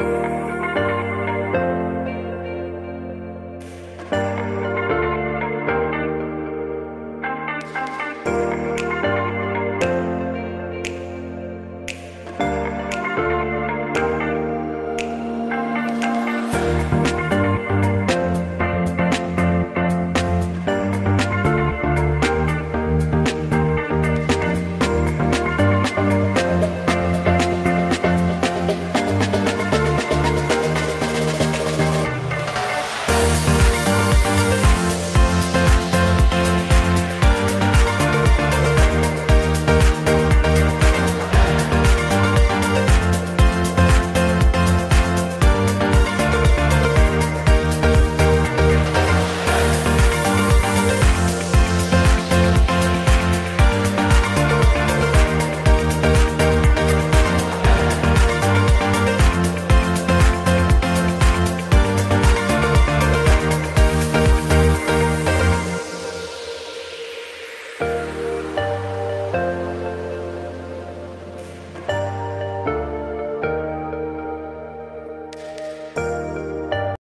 Bye.